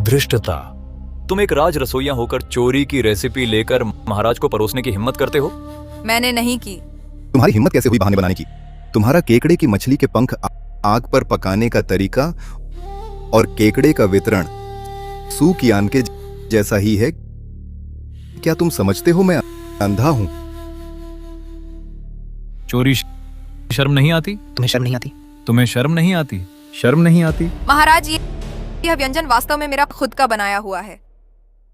धृष्टता। तुम एक राज रसोइया होकर चोरी की रेसिपी लेकर महाराज को परोसने की हिम्मत करते हो? मैंने नहीं की। तुम्हारी हिम्मत कैसे हुई बहाने बनाने की? तुम्हारा केकड़े की मछली के पंख आग पर पकाने का तरीका और केकड़े का वितरण सू कियान के जैसा ही है। क्या तुम समझते हो मैं अंधा हूं? चोरी शर्म नहीं आती? तुम्हें शर्म नहीं आती? तुम्हें शर्म नहीं आती? शर्म नहीं आती? महाराज, यह व्यंजन वास्तव में मेरा खुद का बनाया हुआ है।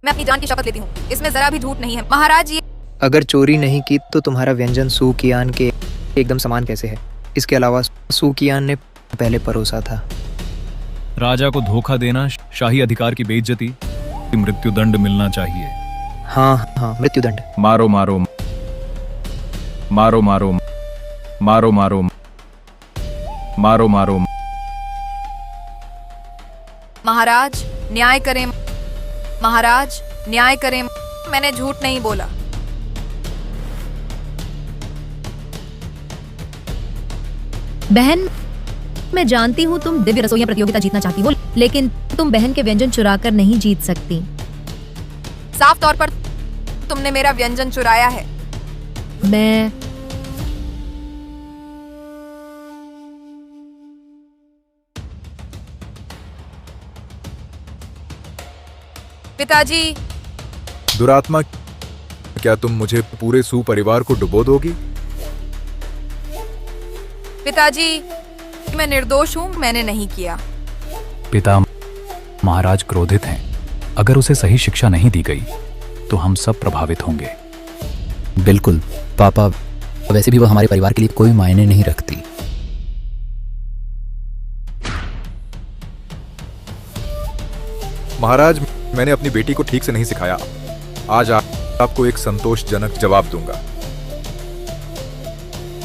मैं अपनी जान की शपथ लेती हूँ, इसमें जरा भी झूठ नहीं है। महाराज, ये अगर चोरी नहीं की तो तुम्हारा व्यंजन सू कियान के एकदम समान कैसे है? इसके अलावा सू कियान ने पहले परोसा था। राजा को धोखा देना शाही अधिकार की बेइज्जती, मृत्युदंड मिलना चाहिए। हाँ हाँ, मृत्युदंड। मारो मारो मारो मारो मारो मारो मारो मारो। महाराज न्याय करें, महाराज न्याय करें। मैंने झूठ नहीं बोला। बहन, मैं जानती हूँ तुम दिव्य रसोइया प्रतियोगिता जीतना चाहती हो, लेकिन तुम बहन के व्यंजन चुराकर नहीं जीत सकती। साफ तौर पर तुमने मेरा व्यंजन चुराया है। मैं पिताजी। दुरात्मा, क्या तुम मुझे पूरे सू परिवार को डुबो दोगी? पिताजी, मैं निर्दोष हूँ, मैंने नहीं किया। पिता, महाराज क्रोधित हैं। अगर उसे सही शिक्षा नहीं दी गई तो हम सब प्रभावित होंगे। बिल्कुल पापा, वैसे भी वो हमारे परिवार के लिए कोई मायने नहीं रखती। महाराज, मैंने अपनी बेटी को ठीक से नहीं सिखाया। आज आपको एक संतोषजनक जवाब दूंगा।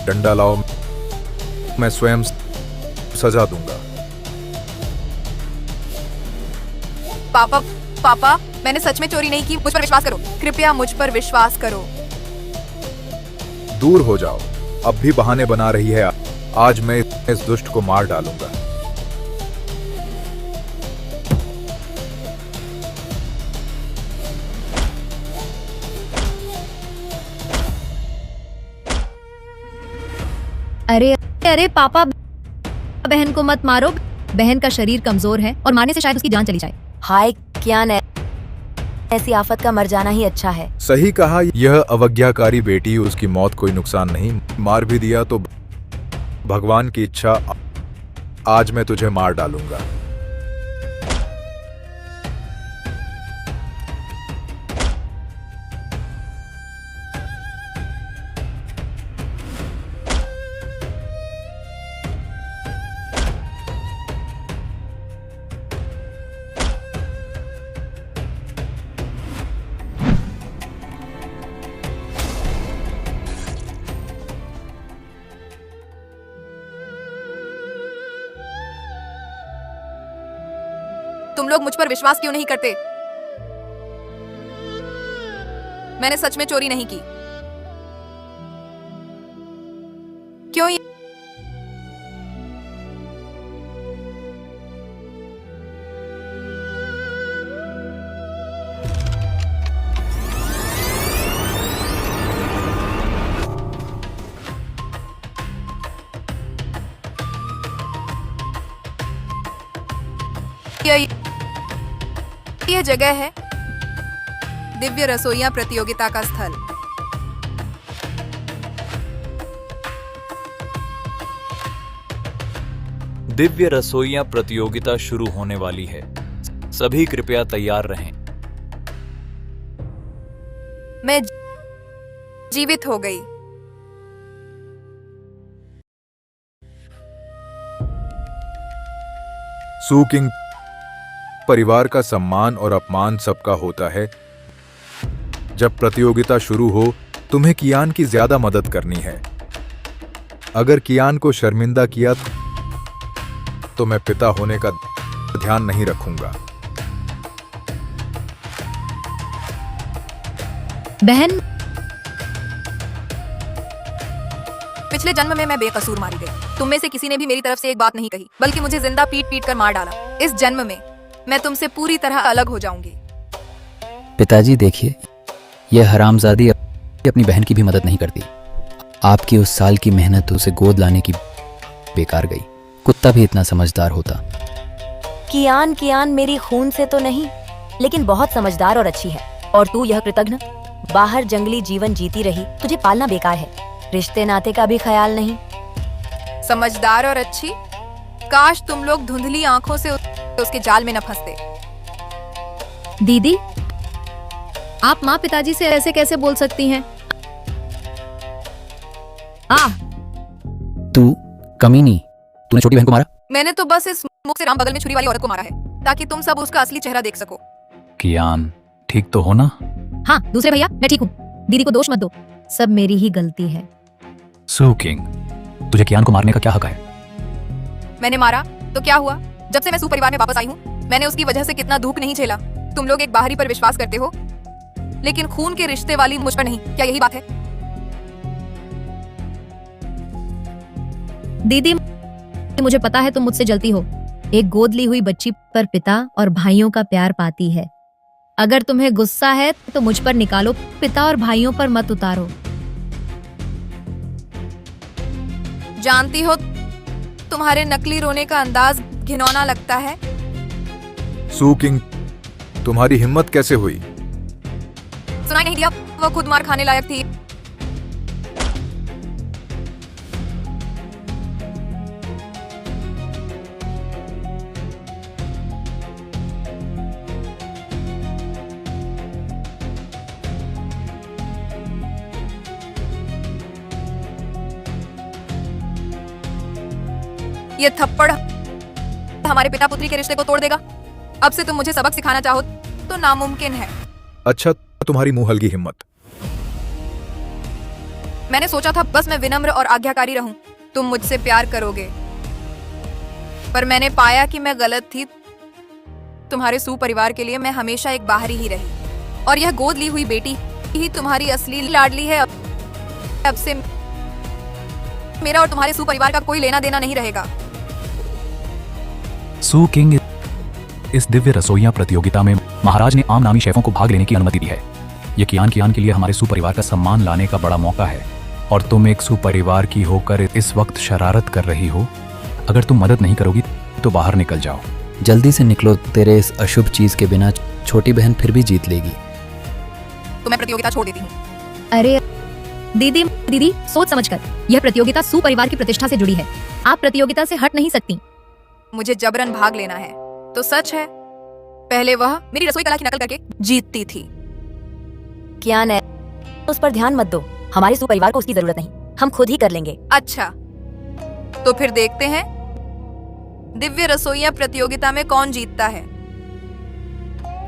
डंडा लाओ, मैं स्वयं सजा दूंगा। पापा, पापा, मैंने सच में चोरी नहीं की। मुझ पर विश्वास करो, कृपया मुझ पर विश्वास करो। दूर हो जाओ, अब भी बहाने बना रही है। आज मैं इस दुष्ट को मार डालूंगा। अरे अरे पापा, बहन को मत मारो। बहन का शरीर कमजोर है और मारने से शायद उसकी जान चली जाए। हाय कियान, ऐसी आफत का मर जाना ही अच्छा है। सही कहा। यह अवज्ञाकारी बेटी, उसकी मौत कोई नुकसान नहीं। मार भी दिया तो भगवान की इच्छा। आज मैं तुझे मार डालूंगा। तुम लोग मुझ पर विश्वास क्यों नहीं करते? मैंने सच में चोरी नहीं की। क्यों? यह जगह है दिव्य रसोइया प्रतियोगिता का स्थल। दिव्य रसोइया प्रतियोगिता शुरू होने वाली है। सभी कृपया तैयार रहें। मैं जीवित हो गई। सू किंग परिवार का सम्मान और अपमान सबका होता है। जब प्रतियोगिता शुरू हो, तुम्हें कियान की ज्यादा मदद करनी है। अगर कियान को शर्मिंदा किया तो मैं पिता होने का ध्यान नहीं रखूंगा। बहन, पिछले जन्म में मैं बेकसूर मारी गई। तुम में से किसी ने भी मेरी तरफ से एक बात नहीं कही, बल्कि मुझे जिंदा पीट पीट कर मार डाला। इस जन्म में मैं तुमसे पूरी तरह अलग हो जाऊंगी। पिताजी देखिए, यह हरामजादी अपनी बहन की भी मदद नहीं करती। आपकी उस साल की मेहनत उसे गोद लाने की बेकार गई। कुत्ता भी इतना समझदार होता। कियान मेरी खून से तो नहीं, लेकिन बहुत समझदार और अच्छी है। और तू यह कृतघ्न, बाहर जंगली जीवन जीती रही, तुझे पालना बेकार है। रिश्ते नाते का भी ख्याल नहीं। समझदार और अच्छी? काश तुम लोग धुंधली आंखों से उसके जाल में न फंसते। दीदी, आप माँ पिताजी से ऐसे कैसे बोल सकती हैं? तू कमीनी, तूने छोटी बहन को मारा? मैंने तो बस इस मुख से राम बगल में छुरी वाली औरत को मारा है, ताकि तुम सब उसका असली चेहरा देख सको। कियान, ठीक तो हो ना? हाँ दूसरे भैया, मैं ठीक हूँ। दीदी को दोष मत दो, सब मेरी ही गलती है। सू किंग, तुझे कियान को मारने का क्या हक है? मैंने मारा तो क्या हुआ? जब से मैं सू परिवार में वापस आई हूँ, मैंने उसकी वजह से कितना दुख नहीं झेला। तुम लोग एक बाहरी पर विश्वास करते हो, लेकिन खून के रिश्ते वाली मुझ पर नहीं। क्या यही बात है? दीदी, मुझे पता है तुम मुझसे जलती हो। एक गोद ली हुई बच्ची पर पिता और भाइयों का प्यार पाती है। अगर तुम्हें गुस्सा है तो मुझ पर निकालो, पिता और भाइयों पर मत उतारो। जानती हो, तुम्हारे नकली रोने का अंदाज घिनौना लगता है। सू किंग, तुम्हारी हिम्मत कैसे हुई? सुनाई नहीं दिया? वो खुद मार खाने लायक थी। ये थप्पड़ हमारे पिता पुत्री के रिश्ते को तोड़ देगा। अब से तुम मुझे सबक सिखाना चाहो तो नामुमकिन है। अच्छा, तुम्हारी मुंह हल्की हिम्मत। मैंने सोचा था बस मैं विनम्र और आज्ञाकारी रहूं, तुम मुझसे प्यार करोगे, पर मैंने पाया कि मैं गलत थी। तुम्हारे सू परिवार के लिए मैं हमेशा एक बाहरी ही रही, और यह गोद ली हुई बेटी ही तुम्हारी असली लाडली है। अब से मेरा और तुम्हारे सू परिवार का कोई लेना देना नहीं रहेगा। सू किंग, इस दिव्य रसोइयां प्रतियोगिता में महाराज ने आम नामी शेफों को भाग लेने की अनुमति दी है। ये कियान के लिए हमारे सू परिवार का सम्मान लाने का बड़ा मौका है, और तुम एक सू परिवार की होकर इस वक्त शरारत कर रही हो। अगर तुम मदद नहीं करोगी तो बाहर निकल जाओ। जल्दी से निकलो, तेरे इस अशुभ चीज के बिना छोटी बहन फिर भी जीत लेगी। तो मैं प्रतियोगिता छोड़ देती हूँ। अरे दीदी, सोच समझकर। यह प्रतियोगिता सू परिवार की प्रतिष्ठा से जुड़ी है। आप प्रतियोगिता से हट नहीं सकती। मुझे जबरन भाग लेना है तो सच है, पहले वह मेरी रसोई कला की नकल करके जीतती थी। कियान है, उस पर ध्यान मत दो। हमारे सू परिवार को उसकी जरूरत नहीं, हम खुद ही कर लेंगे। अच्छा, तो फिर देखते हैं दिव्य रसोइयां प्रतियोगिता में कौन जीतता है।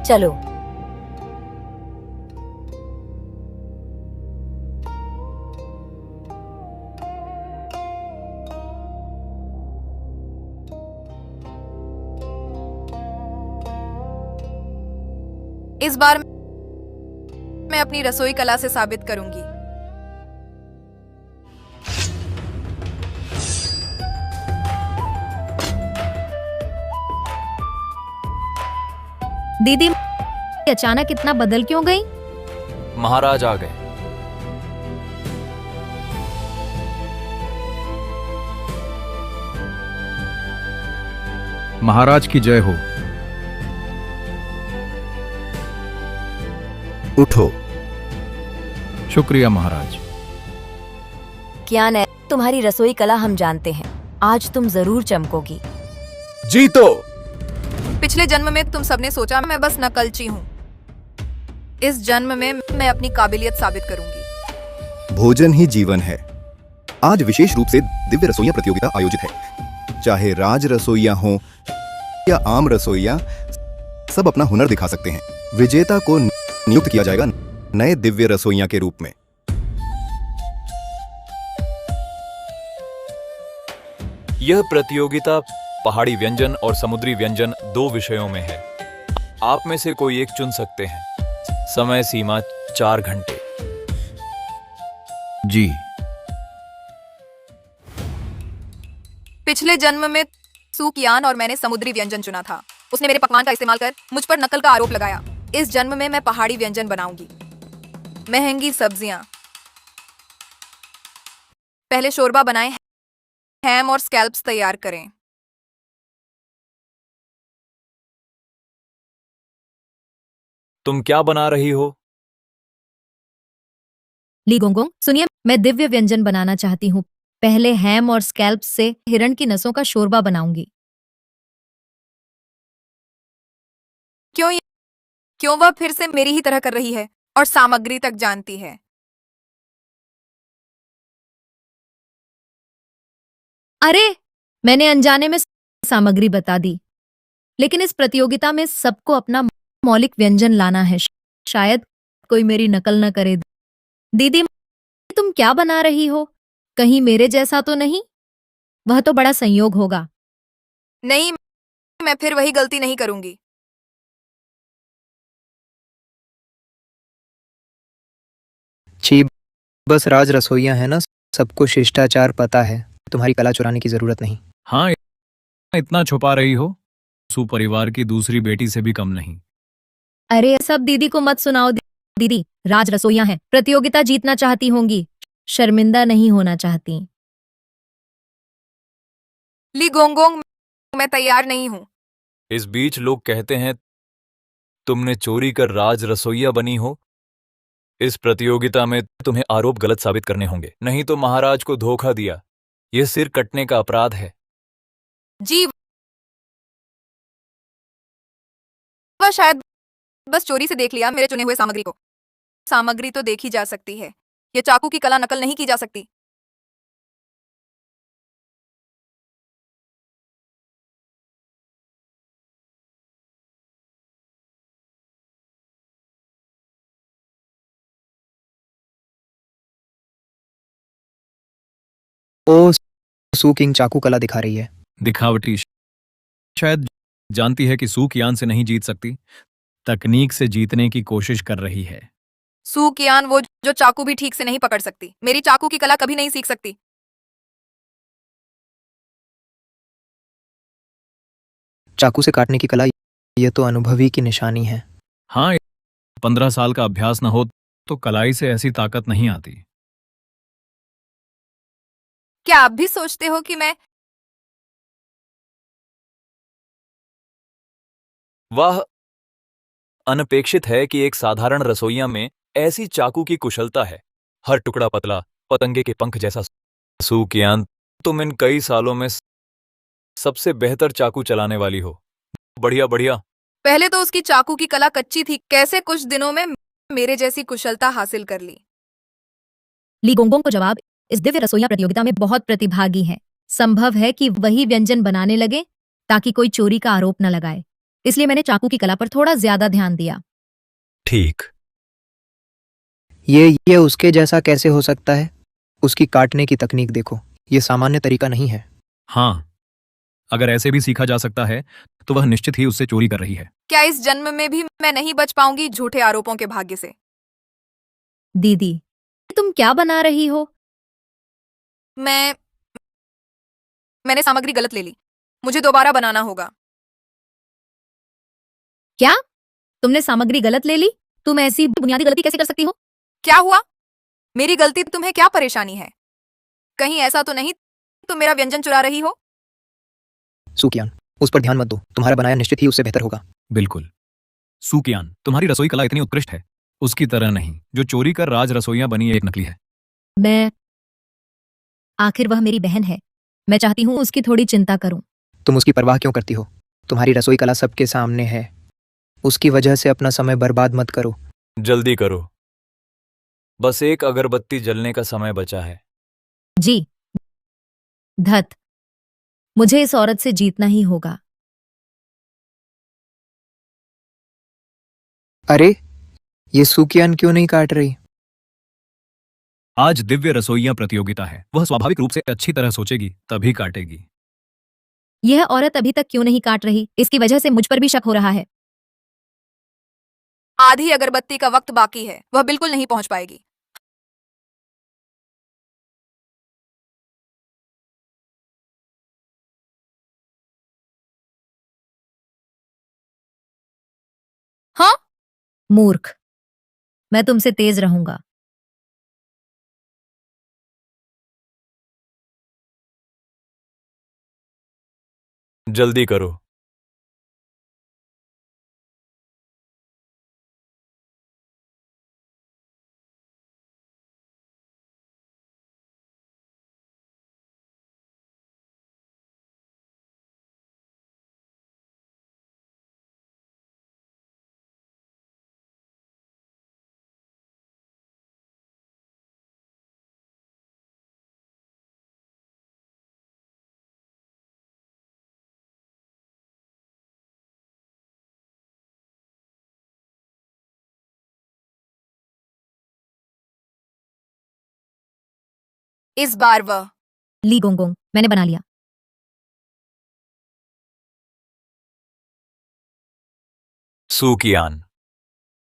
चलो। इस बार मैं अपनी रसोई कला से साबित करूंगी। दीदी, अचानक इतना बदल क्यों गई? महाराज आ गए। महाराज की जय हो। उठो। शुक्रिया महाराज। कियान है, तुम्हारी रसोई कला हम जानते हैं। आज तुम जरूर चमकोगी। जीतो। पिछले जन्म में तुम सबने सोचा मैं बस नकलची हूँ। इस जन्म में मैं अपनी काबिलियत साबित करूंगी। भोजन ही जीवन है। आज विशेष रूप से दिव्य रसोइयां प्रतियोगिता आयोजित है। चाहे राज रसोइया हो या आम रसोइया, सब अपना हुनर दिखा सकते हैं। विजेता को नियुक्त किया जाएगा नए दिव्य रसोइया के रूप में। यह प्रतियोगिता पहाड़ी व्यंजन और समुद्री व्यंजन 2 विषयों में है। आप में से कोई एक चुन सकते हैं। समय सीमा 4 घंटे। जी। पिछले जन्म में सू कियान और मैंने समुद्री व्यंजन चुना था। उसने मेरे पकवान का इस्तेमाल कर मुझ पर नकल का आरोप लगाया। इस जन्म में मैं पहाड़ी व्यंजन बनाऊंगी, महंगी सब्जियां। पहले शोरबा बनाएं, हैम और स्कैल्प्स तैयार करें। तुम क्या बना रही हो? ली गोंगोंग, सुनिए, मैं दिव्य व्यंजन बनाना चाहती हूँ। पहले हैम और स्कैल्प से हिरण की नसों का शोरबा बनाऊंगी। क्यों क्यों वह फिर से मेरी ही तरह कर रही है और सामग्री तक जानती है? अरे, मैंने अनजाने में सामग्री बता दी, लेकिन इस प्रतियोगिता में सबको अपना मौलिक व्यंजन लाना है। शायद कोई मेरी नकल न करे। दीदी, तुम क्या बना रही हो? कहीं मेरे जैसा तो नहीं? वह तो बड़ा संयोग होगा। नहीं, मैं फिर वही गलती नहीं करूंगी। छी, बस राज रसोइया है ना, सबको शिष्टाचार पता है। तुम्हारी कला चुराने की जरूरत नहीं। हाँ, इतना छुपा रही हो, सुपरिवार की दूसरी बेटी से भी कम नहीं। अरे सब दीदी को मत सुनाओ। दीदी राज रसोइया हैं, प्रतियोगिता जीतना चाहती होंगी, शर्मिंदा नहीं होना चाहती। ली गोंगोंग, मैं तैयार नहीं हूं। इस बीच लोग कहते हैं तुमने चोरी कर राज रसोइया बनी हो। इस प्रतियोगिता में तुम्हें आरोप गलत साबित करने होंगे, नहीं तो महाराज को धोखा दिया। यह सिर कटने का अपराध है। जी, वह शायद बस चोरी से देख लिया मेरे चुने हुए सामग्री को। सामग्री तो देखी जा सकती है, ये चाकू की कला नकल नहीं की जा सकती। ओ, सू किंग चाकू कला दिखा रही है। दिखावटी शायद जानती है कि सूकियान से नहीं जीत सकती, तकनीक से जीतने की कोशिश कर रही है। सू कियान, वो जो चाकू भी ठीक से नहीं पकड़ सकती, मेरी चाकू की कला कभी नहीं सीख सकती। चाकू से काटने की कला, ये तो अनुभवी की निशानी है। हाँ, 15 साल का अभ्यास न हो तो कलाई से ऐसी ताकत नहीं आती। क्या आप भी सोचते हो कि मैं? वह अनपेक्षित है कि एक साधारण रसोइया में ऐसी चाकू की कुशलता है। हर टुकड़ा पतला, पतंगे के पंख जैसा। सूकियान, तुम इन कई सालों में सबसे बेहतर चाकू चलाने वाली हो। बढ़िया बढ़िया। पहले तो उसकी चाकू की कला कच्ची थी, कैसे कुछ दिनों में मेरे जैसी कुशलता हासिल कर ली। ली गोंगोंग को जवाब, इस दिव्य रसोइया प्रतियोगिता में बहुत प्रतिभागी हैं। संभव है कि वही व्यंजन बनाने लगे ताकि कोई चोरी का आरोप न लगाए। इसलिए मैंने चाकू की कला पर थोड़ा ज्यादा ध्यान दिया। ठीक। ये उसके जैसा कैसे हो सकता है? उसकी काटने की तकनीक देखो, ये सामान्य तरीका नहीं है। हाँ, अगर ऐसे भी सीखा जा सकता है तो वह निश्चित ही उससे चोरी कर रही है। क्या इस जन्म में भी मैं नहीं बच पाऊंगी झूठे आरोपों के भाग्य से? दीदी, तुम क्या बना रही हो? मैंने सामग्री गलत ले ली, मुझे दोबारा बनाना होगा। क्या? तुमने सामग्री गलत ले ली? तुम ऐसी बुनियादी गलती कैसे कर सकती हो? क्या हुआ? मेरी गलती, तुम्हें क्या परेशानी है? कहीं ऐसा तो नहीं तुम मेरा व्यंजन चुरा रही हो? सूकियान, उस पर ध्यान मत दो, तुम्हारा बनाया निश्चित ही उससे बेहतर होगा। बिल्कुल। सूकियान, तुम्हारी रसोई कला इतनी उत्कृष्ट है, उसकी तरह नहीं जो चोरी कर राज रसोइया बनी एक नकली है। मैं आखिर वह मेरी बहन है, मैं चाहती हूँ उसकी थोड़ी चिंता करूं। तुम उसकी परवाह क्यों करती हो? तुम्हारी रसोई कला सबके सामने है, उसकी वजह से अपना समय बर्बाद मत करो। जल्दी करो, बस एक अगरबत्ती जलने का समय बचा है। जी, धत, मुझे इस औरत से जीतना ही होगा। अरे, ये सूकियान क्यों नहीं काट रही? आज दिव्य रसोइया प्रतियोगिता है, वह स्वाभाविक रूप से अच्छी तरह सोचेगी तभी काटेगी। यह औरत अभी तक क्यों नहीं काट रही? इसकी वजह से मुझ पर भी शक हो रहा है। आधी अगरबत्ती का वक्त बाकी है, वह बिल्कुल नहीं पहुंच पाएगी। मूर्ख, मैं तुमसे तेज रहूंगा। जल्दी करो। इस बार वह ली गोंगोंग, मैंने बना लिया। सूकियान,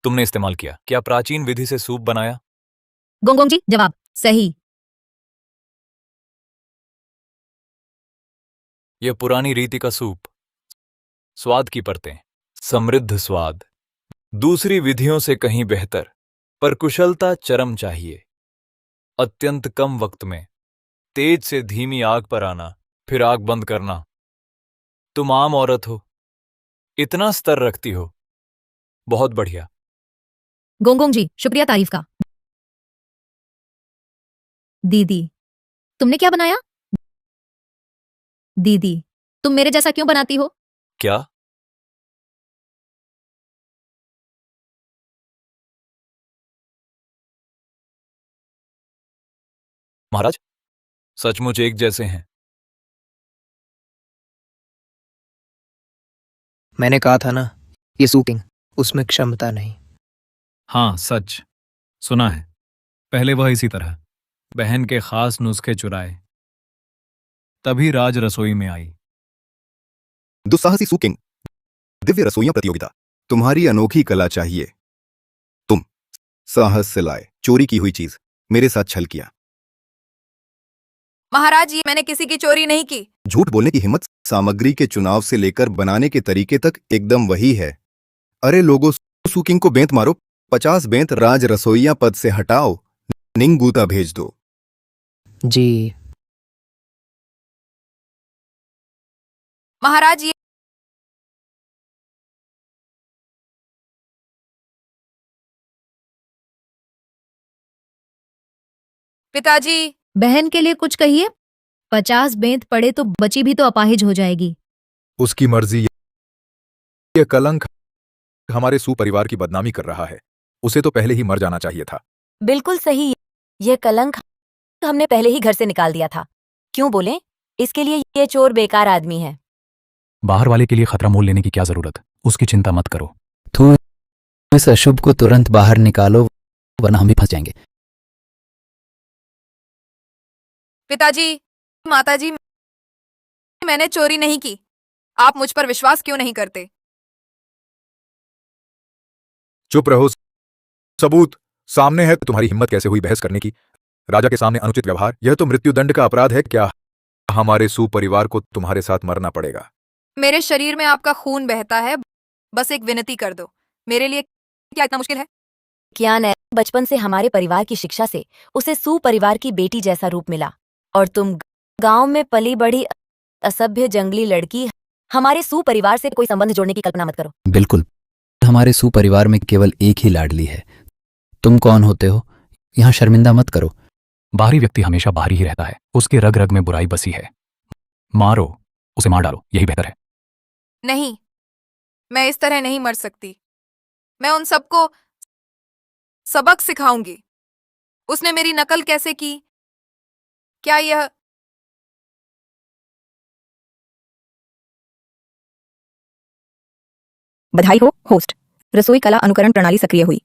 तुमने इस्तेमाल किया क्या प्राचीन विधि से सूप बनाया? गोंगोंग जी, जवाब सही। यह पुरानी रीति का सूप। स्वाद की परतें, समृद्ध स्वाद, दूसरी विधियों से कहीं बेहतर, पर कुशलता चरम चाहिए। अत्यंत कम वक्त में तेज से धीमी आग पर आना, फिर आग बंद करना। तुम आम औरत हो, इतना स्तर रखती हो, बहुत बढ़िया। गोंगोंग जी, शुक्रिया तारीफ का। दीदी, तुमने क्या बनाया? दीदी, तुम मेरे जैसा क्यों बनाती हो? क्या? महाराज, सचमुच एक जैसे हैं। मैंने कहा था ना, ये सूकिंग, उसमें क्षमता नहीं। हाँ सच, सुना है। पहले वह इसी तरह बहन के खास नुस्खे चुराए, तभी राज रसोई में आई। दुस्साहसी सुकिंग, दिव्य रसोइयां प्रतियोगिता। तुम्हारी अनोखी कला चाहिए। तुम साहस से लाए चोरी की हुई चीज, मेरे साथ छल किया। महाराज, ये मैंने किसी की चोरी नहीं की। झूठ बोलने की हिम्मत। सामग्री के चुनाव से लेकर बनाने के तरीके तक एकदम वही है। अरे लोगों, सुकिंग को बेंत मारो। 50 बेंत राज रसोइया पद से हटाओ, निंगूता भेज दो। जी, महाराज, ये पिताजी। बहन के लिए कुछ कहिए। 50 बेंत पड़े तो बची भी तो अपाहिज हो जाएगी। उसकी मर्जी। यह कलंक हमारे सुपरिवार की बदनामी कर रहा है। उसे तो पहले ही मर जाना चाहिए था। बिल्कुल सही। यह कलंक हमने पहले ही घर से निकाल दिया था। क्यों बोलें? इसके लिए ये चोर बेकार आदमी है। बाहर वाले के लिए खतरा मोल लेने की क्या जरूरत, उसकी चिंता मत करो। तो इस अशुभ को तुरंत बाहर निकालो, वरना हम भी फंस जाएंगे। पिताजी, माताजी, मैंने चोरी नहीं की। आप मुझ पर विश्वास क्यों नहीं करते? चुप रहो। सबूत सामने है। तुम्हारी हिम्मत कैसे हुई बहस करने की? राजा के सामने अनुचित व्यवहार, यह तो मृत्युदंड का अपराध है। क्या हमारे सुपरिवार को तुम्हारे साथ मरना पड़ेगा? मेरे शरीर में आपका खून बहता है। बस एक विनती कर दो। मेरे लिए क्या इतना मुश्किल है? कियान है, बचपन से हमारे परिवार की शिक्षा से उसे सुपरिवार की बेटी जैसा रूप मिला, और तुम गांव में पली बड़ी असभ्य जंगली लड़की। हमारे सुपरिवार से कोई संबंध जोड़ने की कल्पना मत करो। बिल्कुल, हमारे सुपरिवार में केवल एक ही लाडली है। तुम कौन होते हो? यहां शर्मिंदा मत करो। बाहरी व्यक्ति हमेशा बाहरी ही रहता है, उसके रग रग में बुराई बसी है। मारो, उसे मार डालो, यही बेहतर है। नहीं, मैं इस तरह नहीं मर सकती। मैं उन सबको सबक सिखाऊंगी। उसने मेरी नकल कैसे की? क्या यह बधाई हो होस्ट। रसोई कला अनुकरण प्रणाली सक्रिय हुई।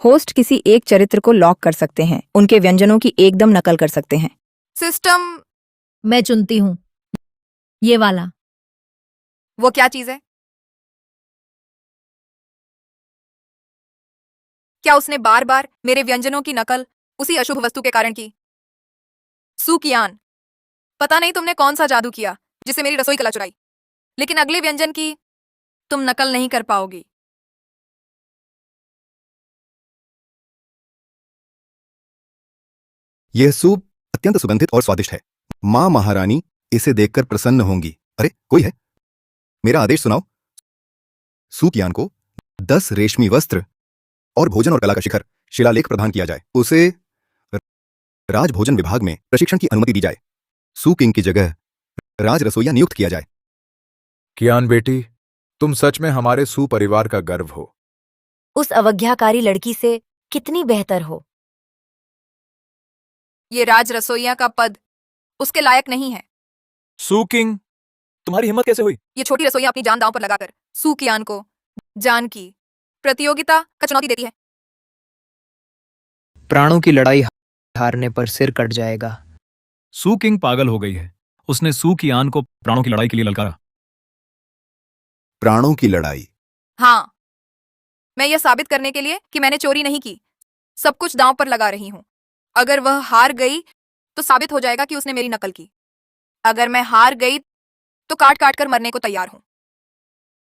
होस्ट किसी एक चरित्र को लॉक कर सकते हैं, उनके व्यंजनों की एकदम नकल कर सकते हैं। सिस्टम? मैं चुनती हूँ ये वाला। वो क्या चीज है? क्या उसने बार बार मेरे व्यंजनों की नकल उसी अशुभ वस्तु के कारण की? सुकियान, पता नहीं तुमने कौन सा जादू किया जिसे मेरी रसोई कला चुराई, लेकिन अगले व्यंजन की तुम नकल नहीं कर पाओगी। यह सूप अत्यंत सुगंधित और स्वादिष्ट है। माँ महारानी इसे देखकर प्रसन्न होंगी। अरे कोई है? मेरा आदेश सुनाओ। सूकियान को 10 रेशमी वस्त्र और भोजन और कला का शिखर शिलालेख प्रदान किया जाए। उसे राजभोजन विभाग में प्रशिक्षण की अनुमति दी जाए। सू किंग की जगह राज रसोइया नियुक्त किया जाए। कियान बेटी, तुम सच में हमारे सुपरिवार का गर्व हो। उस अवज्ञाकारी लड़की से कितनी बेहतर हो। ये राज रसोइया का पद उसके लायक नहीं है। सू किंग, तुम्हारी हिम्मत कैसे हुई? ये छोटी रसोइया अपनी जान दांव पर लगाकर सू कियान को जान की प्रतियोगिता का चुनौती देती है। प्राणों की लड़ाई हारने पर सिर कट जाएगा। सू किंग पागल हो गई है। उसने सू कियान को प्राणों की लड़ाई के लिए ललकारा। प्राणों की लड़ाई? हाँ, मैं यह साबित करने के लिए कि मैंने चोरी नहीं की, सब कुछ दांव पर लगा रही हूं। अगर वह हार गई तो साबित हो जाएगा कि उसने मेरी नकल की। अगर मैं हार गई तो काट काट कर मरने को तैयार हूं।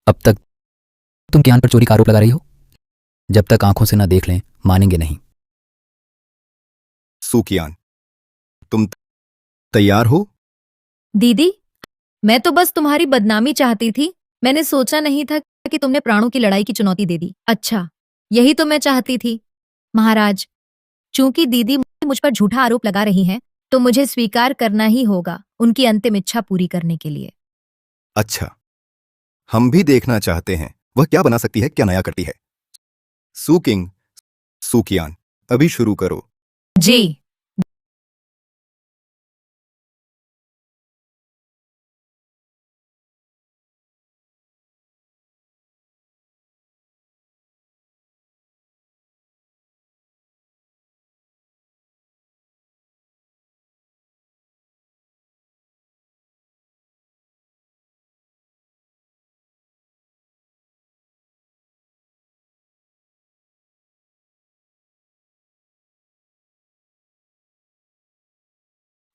अब तक तुम कियान पर चोरी का आरोप लगा रही हो। जब तक आंखों से ना देख लें, मानेंगे नहीं। सू कियान, तुम तैयार हो? दीदी, मैं तो बस तुम्हारी बदनामी चाहती थी। मैंने सोचा नहीं था कि तुमने प्राणों की लड़ाई की चुनौती दे दी। अच्छा, यही तो मैं चाहती थी। महाराज, चूंकि दीदी मुझ पर झूठा आरोप लगा रही हैं, तो मुझे स्वीकार करना ही होगा उनकी अंतिम इच्छा पूरी करने के लिए। अच्छा, हम भी देखना चाहते हैं वह क्या बना सकती है, क्या नया करती है। सू किंग, सू कियान, अभी शुरू करो। जी।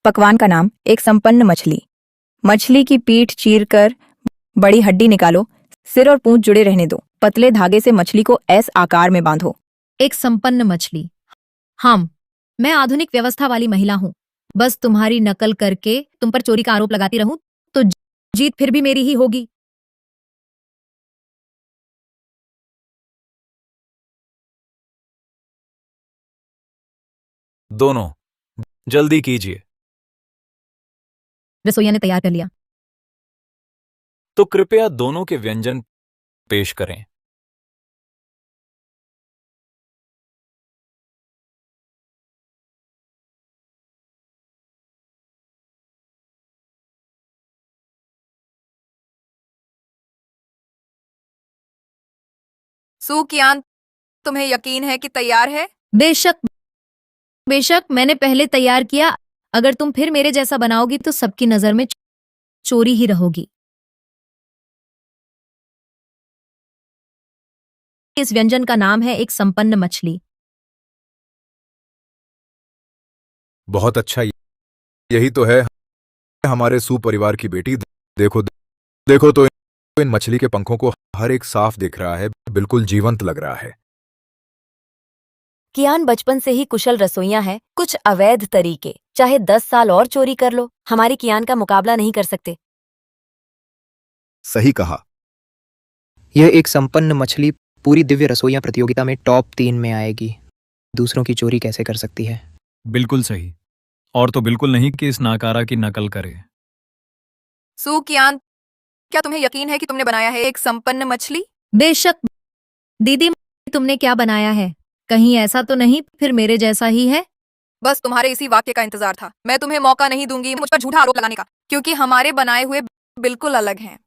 पकवान का नाम एक संपन्न मछली। मछली की पीठ चीरकर बड़ी हड्डी निकालो, सिर और पूंछ जुड़े रहने दो। पतले धागे से मछली को एस आकार में बांधो। एक संपन्न मछली। मैं आधुनिक व्यवस्था वाली महिला हूँ। बस तुम्हारी नकल करके तुम पर चोरी का आरोप लगाती रहूं तो जीत फिर भी मेरी ही होगी। दोनों जल्दी कीजिए। रसोइया ने तैयार कर लिया। तो कृपया दोनों के व्यंजन पेश करें। सू कियान, तुम्हें यकीन है कि तैयार है? बेशक, बेशक, मैंने पहले तैयार किया। अगर तुम फिर मेरे जैसा बनाओगी तो सबकी नजर में चोरी ही रहोगी। इस व्यंजन का नाम है एक संपन्न मछली। बहुत अच्छा, यही तो है हमारे सुपरिवार की बेटी। देखो देखो तो इन मछली के पंखों को हर एक साफ दिख रहा है, बिल्कुल जीवंत लग रहा है। कियान बचपन से ही कुशल रसोइया है। कुछ अवैध तरीके, चाहे 10 साल और चोरी कर लो, हमारी कियान का मुकाबला नहीं कर सकते। सही कहा। यह एक संपन्न मछली पूरी दिव्य रसोइयां प्रतियोगिता में टॉप 3 में आएगी। दूसरों की चोरी कैसे कर सकती है? बिल्कुल सही। और तो बिल्कुल नहीं कि इस नाकारा की नकल करे। सू कियान, क्या तुम्हें यकीन है कि तुमने बनाया है एक संपन्न मछली? बेशक। दीदी, तुमने क्या बनाया है? कहीं ऐसा तो नहीं फिर मेरे जैसा ही है? बस तुम्हारे इसी वाक्य का इंतजार था। मैं तुम्हें मौका नहीं दूंगी मुझ पर झूठा आरोप लगाने का, क्योंकि हमारे बनाए हुए बिल्कुल अलग हैं।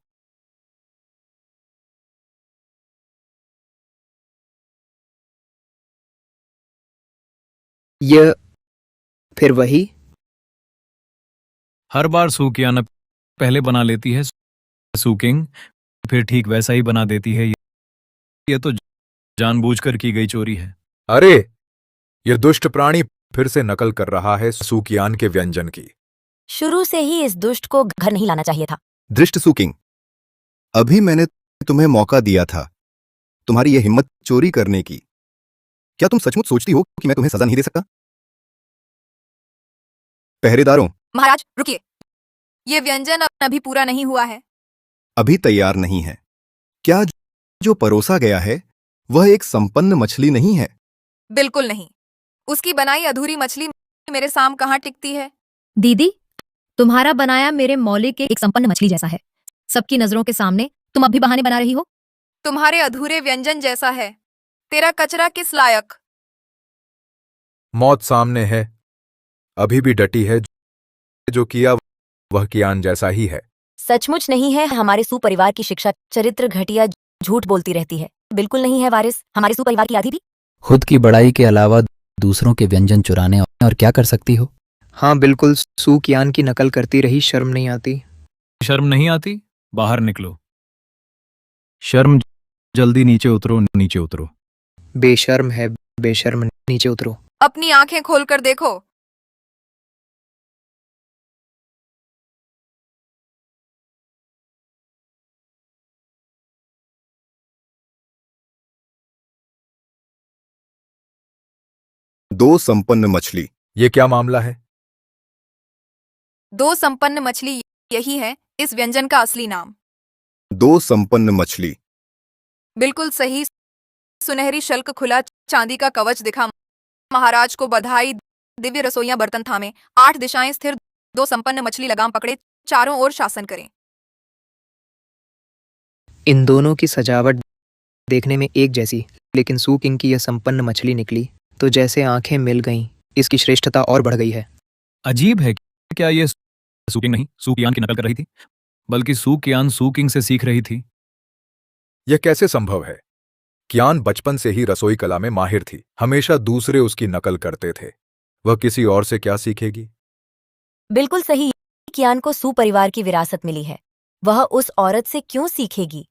यह फिर वही? हर बार सू कियान पहले बना लेती है सू किंग, फिर ठीक वैसा ही बना देती है। ये तो जानबूझकर की गई चोरी है। अरे, यह दुष्ट प्राणी फिर से नकल कर रहा है सू कियान के व्यंजन की। शुरू से ही इस दुष्ट को घर नहीं लाना चाहिए था। दृष्ट सू किंग, अभी मैंने तुम्हें मौका दिया था तुम्हारी यह हिम्मत चोरी करने की। क्या तुम सचमुच सोचती हो कि मैं तुम्हें सजा नहीं दे सकता? पहरेदारों, महाराज रुकिए, ये व्यंजन अभी पूरा नहीं हुआ है। अभी तैयार नहीं है। क्या जो परोसा गया है वह एक संपन्न मछली नहीं है? बिल्कुल नहीं। उसकी बनाई अधूरी मछली मेरे साम कहाँ टिकती है? दीदी, तुम्हारा बनाया मेरे मौलिक के एक संपन्न मछली जैसा है। सबकी नजरों के सामने तुम अब भी बहाने बना रही हो। तुम्हारे अधूरे व्यंजन जैसा है। तेरा कचरा किस लायक? मौत सामने है, अभी भी डटी है। जो किया वह कियान जैसा ही है। सचमुच नहीं है। हमारे सुपरिवार की शिक्षा चरित्र घटिया झूठ बोलती रहती है। बिल्कुल नहीं है वारिस। हमारे सुपरिवार की आधी भी। खुद की बड़ाई के अलावा दूसरों के व्यंजन चुराने और क्या कर सकती हो? हाँ बिल्कुल, सू कियान की नकल करती रही, शर्म नहीं आती। शर्म नहीं आती? बाहर निकलो। शर्म, जल्दी नीचे उतरो, नीचे उतरो। बेशर्म है, बेशर्म, नीचे उतरो। अपनी आंखें खोलकर देखो। दो संपन्न मछली। ये क्या मामला है? दो संपन्न मछली, यही है इस व्यंजन का असली नाम। दो संपन्न मछली। बिल्कुल सही। सुनहरी शल्क खुला, चांदी का कवच दिखा, महाराज को बधाई, दिव्य रसोइयां बर्तन थामे, 8 दिशाएं स्थिर, दो संपन्न मछली लगाम पकड़े, चारों ओर शासन करें। इन दोनों की सजावट देखने में एक जैसी, लेकिन सू किंग की यह संपन्न मछली निकली तो जैसे आंखें मिल गईं, इसकी श्रेष्ठता और बढ़ गई है। अजीब है, क्या ये सूकिंग नहीं सू कियान की नकल कर रही थी, बल्कि सू कियान सू किंग से सीख रही थी। यह कैसे संभव है? कियान बचपन से ही रसोई कला में माहिर थी। हमेशा दूसरे उसकी नकल करते थे। वह किसी और से क्या सीखेगी? बिल्कुल सही। कियान को सुपरिवार की विरासत मिली है। वह उस औरत से क्यों सीखेगी?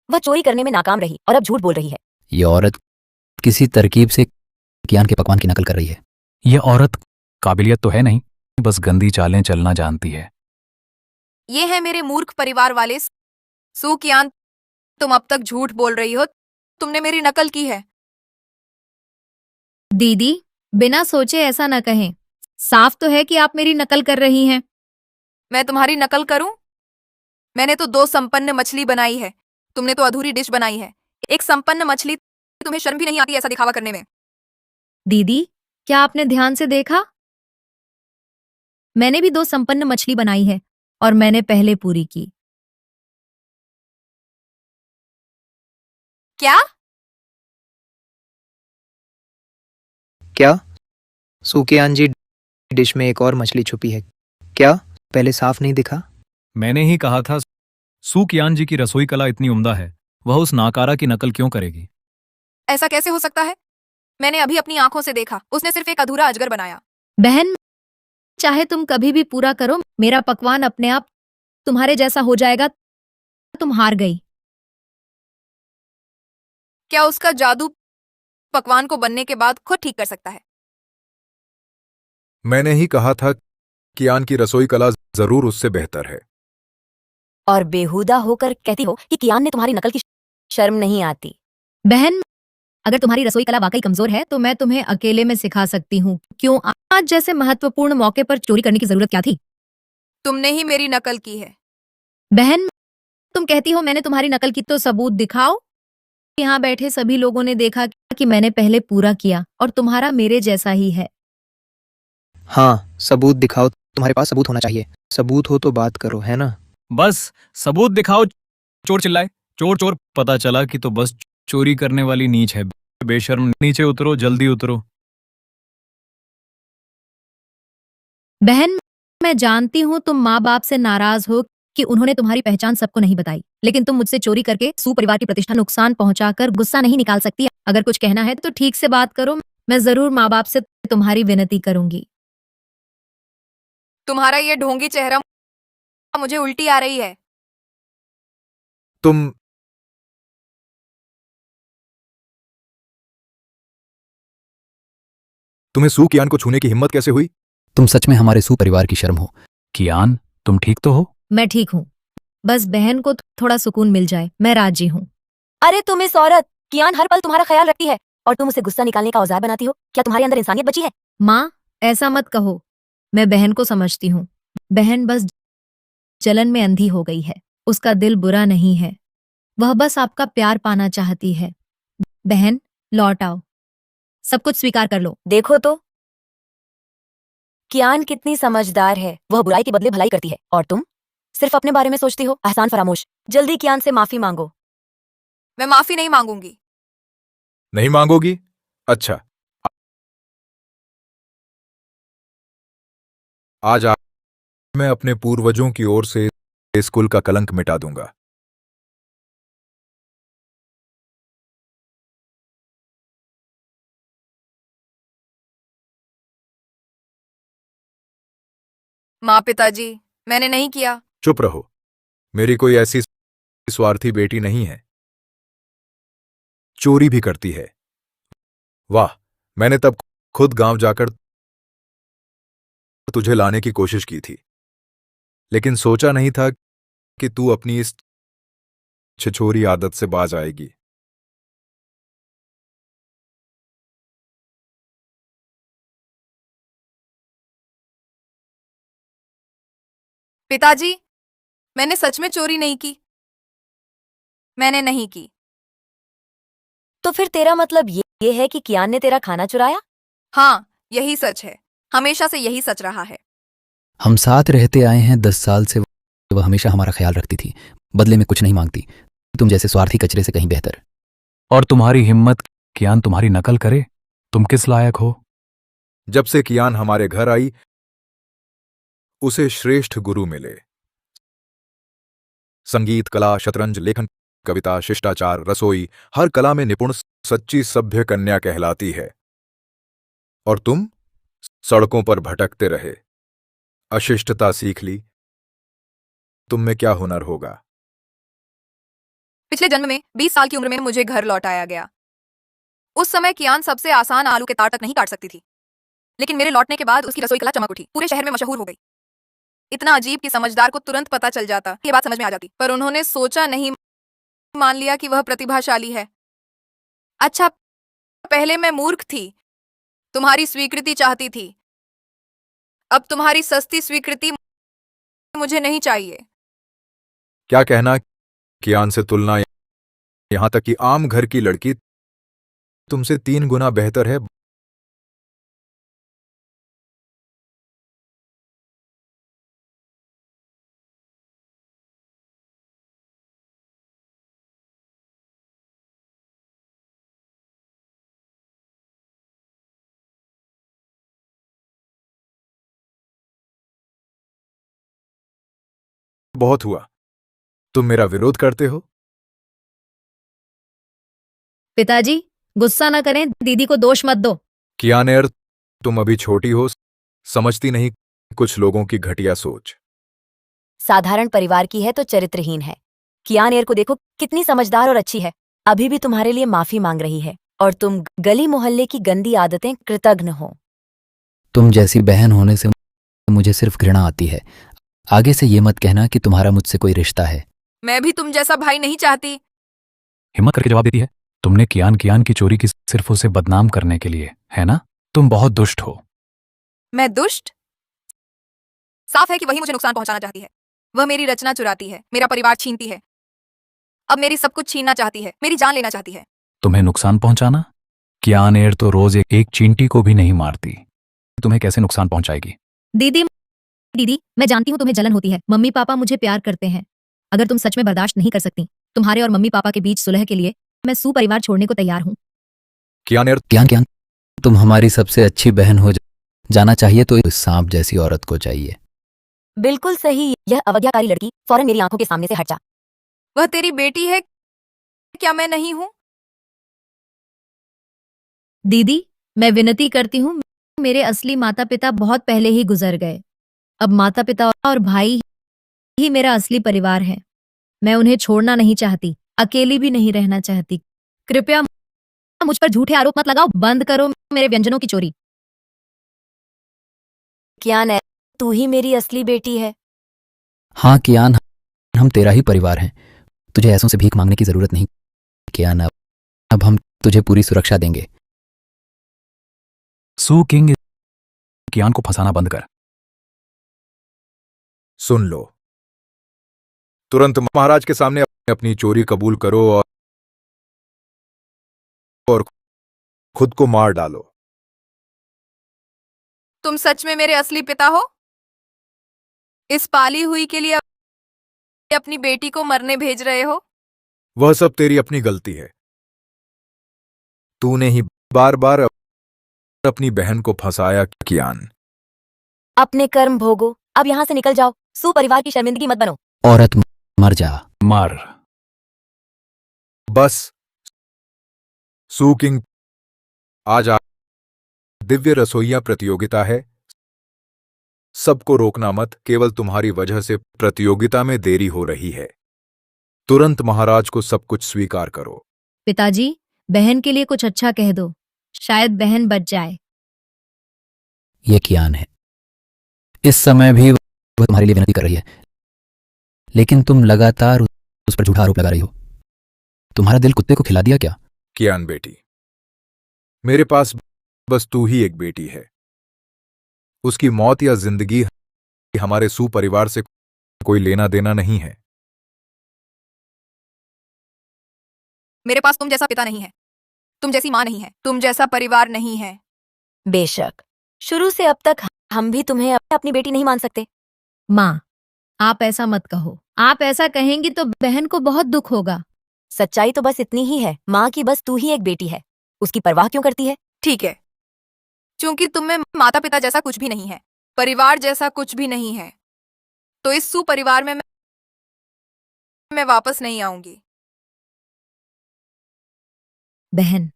वह चोरी करने में नाकाम रही और अब झूठ बोल रही है। ये औरत किसी तरकीब से कियान के पकवान की नकल कर रही है। ये औरत काबिलियत तो है नहीं, बस गंदी चालें चलना जानती है। ये है मेरे मूर्ख परिवार वाले। सू कियान, तुम अब तक झूठ बोल रही हो। तुमने मेरी नकल की है। दीदी, बिना सोचे ऐसा न कहें। साफ तो है कि आप मेरी नकल कर रही हैं। मैं तुम्हारी नकल करूं? मैंने तो दो संपन्न मछली बनाई है, तुमने तो अधूरी डिश बनाई है। एक संपन्न मछली, तुम्हें शर्म भी नहीं आती ऐसा दिखावा करने में? दीदी, क्या आपने ध्यान से देखा? मैंने भी 2 संपन्न मछली बनाई है और मैंने पहले पूरी की। क्या? क्या? सू कियान जी, डिश में एक और मछली छुपी है। क्या पहले साफ नहीं दिखा? मैंने ही कहा था, सू कियान जी की रसोई कला इतनी उम्दा है, वह उस नाकारा की नकल क्यों करेगी? ऐसा कैसे हो सकता है? मैंने अभी अपनी आंखों से देखा, उसने सिर्फ एक अधूरा अजगर बनाया। बहन, चाहे तुम कभी भी पूरा करो, मेरा पकवान अपने आप तुम्हारे जैसा हो जाएगा। तुम हार गई। क्या उसका जादू पकवान को बनने के बाद खुद ठीक कर सकता है? मैंने ही कहा था, कियान की रसोई कला जरूर उससे बेहतर है। और बेहुदा होकर कहती हो कि कियान ने तुम्हारी नकल की। शर्म नहीं आती? बहन, अगर तुम्हारी रसोई कला वाकई कमजोर है तो मैं तुम्हें अकेले में सिखा सकती हूँ। क्यों आज जैसे महत्वपूर्ण मौके पर चोरी करने की जरूरत क्या थी? तुमने ही मेरी नकल की है। बहन, तुम कहती हो मैंने तुम्हारी नकल की, तो सबूत दिखाओ। यहाँ बैठे सभी लोगों ने देखा कि मैंने पहले पूरा किया और तुम्हारा मेरे जैसा ही है। हाँ, सबूत दिखाओ। तुम्हारे पास सबूत होना चाहिए। सबूत हो तो बात करो, है ना? बस सबूत दिखाओ। चोर चिल्लाए, चोर चोर। पता चला कि तो बस चोरी करने वाली नीच है। बेशर्म, नीचे उतरो, जल्दी उतरो। बहन, मैं जानती हूँ तुम माँ बाप से नाराज हो कि उन्होंने तुम्हारी पहचान सबको नहीं बताई, लेकिन तुम मुझसे चोरी करके सुपरिवार की प्रतिष्ठा नुकसान पहुंचाकर गुस्सा नहीं निकाल सकती। अगर कुछ कहना है तो ठीक से बात करो। मैं जरूर माँ बाप से तुम्हारी विनती करूंगी। तुम्हारा ये ढोंगी चेहरा, मुझे उल्टी आ रही है। तुम्हें सू कियान को छूने की हिम्मत कैसे हुई? तुम सच में हमारे सुपरिवार की शर्म हो। कियान, तुम ठीक तो हो? मैं ठीक हूँ, बस बहन को थोड़ा सुकून मिल जाए, मैं राजी हूँ। अरे तुम इस औरत! कियान हर पल तुम्हारा ख्याल रखती है और तुम उसे गुस्सा निकालने का औजार बनाती हो। क्या तुम्हारे अंदर इंसानियत बची है? माँ, ऐसा मत कहो। मैं बहन को समझती हूँ। बहन बस जलन में अंधी हो गई है। उसका दिल बुरा नहीं है, वह बस आपका प्यार पाना चाहती है। बहन, लौट आओ, सब कुछ स्वीकार कर लो। देखो तो कियान कितनी समझदार है। वह बुराई के बदले भलाई करती है और तुम सिर्फ अपने बारे में सोचती हो। एहसान फरामोश। जल्दी कियान से माफी मांगो। मैं माफी नहीं मांगूंगी। नहीं मांगोगी? अच्छा, आज मैं अपने पूर्वजों की ओर से इस कुल का कलंक मिटा दूंगा। माँ, पिताजी, मैंने नहीं किया। चुप रहो। मेरी कोई ऐसी स्वार्थी बेटी नहीं है। चोरी भी करती है। वाह, मैंने तब खुद गांव जाकर तुझे लाने की कोशिश की थी, लेकिन सोचा नहीं था कि तू अपनी इस छिछोरी आदत से बाज आएगी। पिताजी, मैंने सच में चोरी नहीं की। मैंने नहीं की। तो फिर तेरा मतलब ये है कि कियान ने तेरा खाना चुराया? हाँ, यही सच है। हमेशा से यही सच रहा है। हम साथ रहते आए हैं 10 साल से। वह हमेशा हमारा ख्याल रखती थी, बदले में कुछ नहीं मांगती। तुम जैसे स्वार्थी कचरे से कहीं बेहतर। और तुम्हारी हिम्मत, कियान तुम्हारी नकल करे? तुम किस लायक हो? जब से कियान हमारे घर आई, उसे श्रेष्ठ गुरु मिले। संगीत, कला, शतरंज, लेखन, कविता, शिष्टाचार, रसोई, हर कला में निपुण सच्ची सभ्य कन्या कहलाती है। और तुम सड़कों पर भटकते रहे, अशिष्टता सीख ली। तुम में क्या हुनर होगा? पिछले जन्म में 20 साल की उम्र में मुझे घर लौटाया गया। उस समय कियान सबसे आसान आलू के तार तक नहीं काट सकती थी, लेकिन मेरे लौटने के बाद उसकी रसोई कला चमक उठी, पूरे शहर में मशहूर हो गई। इतना अजीब कि समझदार को तुरंत पता चल जाता, ये बात समझ में आ जाती, पर उन्होंने सोचा नहीं, मान लिया कि वह प्रतिभाशाली है। अच्छा, पहले मैं मूर्ख थी, तुम्हारी स्वीकृति चाहती थी। अब तुम्हारी सस्ती स्वीकृति मुझे नहीं चाहिए। क्या कहना, कियान से तुलना, यहां तक कि आम घर की लड़की तुमसे 3 गुना बेहतर है। बहुत हुआ, तुम मेरा विरोध करते हो। पिताजी, गुस्सा न करें, दीदी को दोष मत दो। कियानेर, तुम अभी छोटी हो, समझती नहीं कुछ लोगों की घटिया सोच। साधारण परिवार की है तो चरित्रहीन है। कियान एर को देखो, कितनी समझदार और अच्छी है। अभी भी तुम्हारे लिए माफी मांग रही है और तुम गली मोहल्ले की गंदी आदतें कृतघ्न हो। तुम जैसी बहन होने से मुझे सिर्फ घृणा आती है। आगे से ये मत कहना कि तुम्हारा मुझसे कोई रिश्ता है। मैं भी तुम जैसा भाई नहीं चाहती। हिम्मत करके जवाब देती है। तुमने कियान की चोरी की सिर्फ उसे बदनाम करने के लिए, है ना? तुम बहुत दुष्ट हो। मैं दुष्ट? साफ है कि वही मुझे नुकसान पहुंचाना चाहती है। वह मेरी रचना चुराती है, मेरा परिवार छीनती है, अब मेरी सब कुछ छीनना चाहती है, मेरी जान लेना चाहती है। तुम्हें नुकसान पहुंचाना? कियान तो रोज एक चींटी को भी नहीं मारती, तुम्हें कैसे नुकसान पहुंचाएगी? दीदी, दीदी, मैं जानती हूँ तुम्हें जलन होती है। मम्मी पापा मुझे प्यार करते हैं। अगर तुम सच में बर्दाश्त नहीं कर सकती, तुम्हारे और मम्मी पापा के बीच सुलह के लिए मैं सुपरिवार छोड़ने को तैयार हूँ। कियान, तुम हमारी सबसे अच्छी बहन हो। जाना चाहिए तो इस सांप जैसी औरत को चाहिए। बिल्कुल सही। यह अवज्ञाकारी लड़की फौरन मेरी आंखों के सामने से हट जा। वह तेरी बेटी है, क्या मैं नहीं हूं? दीदी, मैं विनती करती हूँ, मेरे असली माता पिता बहुत पहले ही गुजर गए। अब माता पिता और भाई ही मेरा असली परिवार है। मैं उन्हें छोड़ना नहीं चाहती, अकेली भी नहीं रहना चाहती। कृपया मुझ पर झूठे आरोप मत लगाओ। बंद करो मेरे व्यंजनों की चोरी। कियान, तू ही मेरी असली बेटी है। हाँ कियान, हम तेरा ही परिवार हैं। तुझे ऐसों से भीख मांगने की जरूरत नहीं। कियान, अब हम तुझे पूरी सुरक्षा देंगे। सू किंग, कियान को फंसाना बंद कर। सुन लो, तुरंत महाराज के सामने अपनी चोरी कबूल करो और खुद को मार डालो। तुम सच में मेरे असली पिता हो? इस पाली हुई के लिए अपनी बेटी को मरने भेज रहे हो? वह सब तेरी अपनी गलती है। तूने ही बार बार अपनी बहन को फंसाया कियान। अपने कर्म भोगो, अब यहाँ से निकल जाओ। सुपरिवार की शर्मिंदगी मत बनो। औरत मर जा। मर। बस सू किंग, आज दिव्य रसोइया प्रतियोगिता है। सबको रोकना मत, केवल तुम्हारी वजह से प्रतियोगिता में देरी हो रही है। तुरंत महाराज को सब कुछ स्वीकार करो। पिताजी, बहन के लिए कुछ अच्छा कह दो, शायद बहन बच जाए। ये कियान है। इस समय भी वह तुम्हारे लिए विनती कर रही है, लेकिन तुम लगातार उस पर झूठा आरोप लगा रही हो। तुम्हारा दिल कुत्ते को खिला दिया क्या? कियान बेटी, मेरे पास बस तू ही एक बेटी है। उसकी मौत या जिंदगी हमारे सुपरिवार से कोई लेना देना नहीं है। मेरे पास तुम जैसा पिता नहीं है, तुम जैसी माँ नहीं है, तुम जैसा परिवार नहीं है। बेशक, शुरू से अब तक हम भी तुम्हें अपनी बेटी नहीं मान सकते। माँ, आप ऐसा मत कहो। आप ऐसा कहेंगी तो बहन को बहुत दुख होगा। सच्चाई तो बस इतनी ही है, माँ की बस तू ही एक बेटी है। उसकी परवाह क्यों करती है? ठीक है, क्योंकि तुम में माता पिता जैसा कुछ भी नहीं है, परिवार जैसा कुछ भी नहीं है, तो इस सुपरिवार में मैं वापस नहीं आऊंगी। बहन,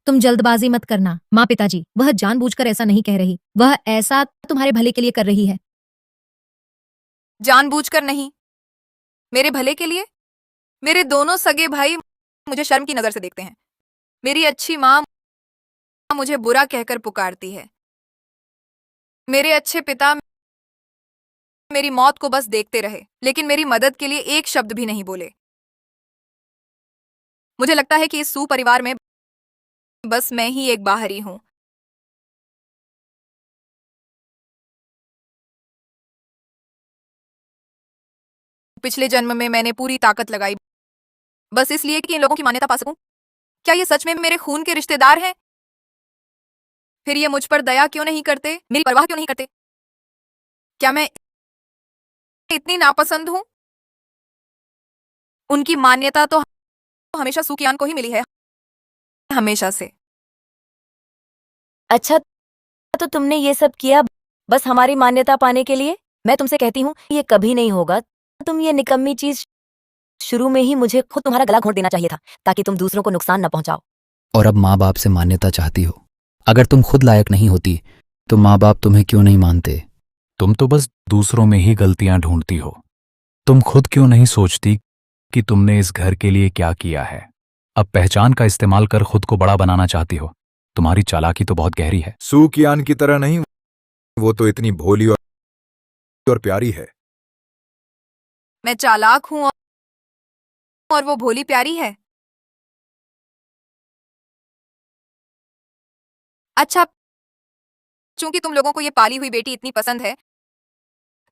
तुम जल्दबाजी मत करना। माँ, पिताजी, वह जानबूझकर ऐसा नहीं कह रही। वह ऐसा तुम्हारे भले के लिए कर रही है। जानबूझकर नहीं, मेरे भले के लिए। मेरे दोनों सगे भाई मुझे शर्म की नजर से देखते हैं। मेरी अच्छी माँ मुझे बुरा कहकर पुकारती है। मेरे अच्छे पिता मेरी मौत को बस देखते रहे, लेकिन मेरी मदद के लिए एक शब्द भी नहीं बोले। मुझे लगता है कि इस सुपरिवार में बस मैं ही एक बाहरी हूं। पिछले जन्म में मैंने पूरी ताकत लगाई बस इसलिए कि इन लोगों की मान्यता पा सकूं। क्या ये सच में मेरे खून के रिश्तेदार हैं? फिर ये मुझ पर दया क्यों नहीं करते, मेरी परवाह क्यों नहीं करते? क्या मैं इतनी नापसंद हूं? उनकी मान्यता तो हमेशा सुकियान को ही मिली है, हमेशा से। अच्छा, तो तुमने ये सब किया बस हमारी मान्यता पाने के लिए? मैं तुमसे कहती हूँ, ये कभी नहीं होगा। तुम ये निकम्मी चीज, शुरू में ही मुझे खुद तुम्हारा गला घोंट देना चाहिए था, ताकि तुम दूसरों को नुकसान न पहुंचाओ। और अब माँ बाप से मान्यता चाहती हो। अगर तुम खुद लायक नहीं होती तो माँ बाप तुम्हें क्यों नहीं मानते? तुम तो बस दूसरों में ही गलतियां ढूंढती हो। तुम खुद क्यों नहीं सोचती कि तुमने इस घर के लिए क्या किया है? अब पहचान का इस्तेमाल कर खुद को बड़ा बनाना चाहती हो। तुम्हारी चालाकी तो बहुत गहरी है। सू कियान की तरह नहीं, वो तो इतनी भोली और प्यारी है। मैं चालाक हूं और वो भोली प्यारी है। अच्छा, चूंकि तुम लोगों को ये पाली हुई बेटी इतनी पसंद है,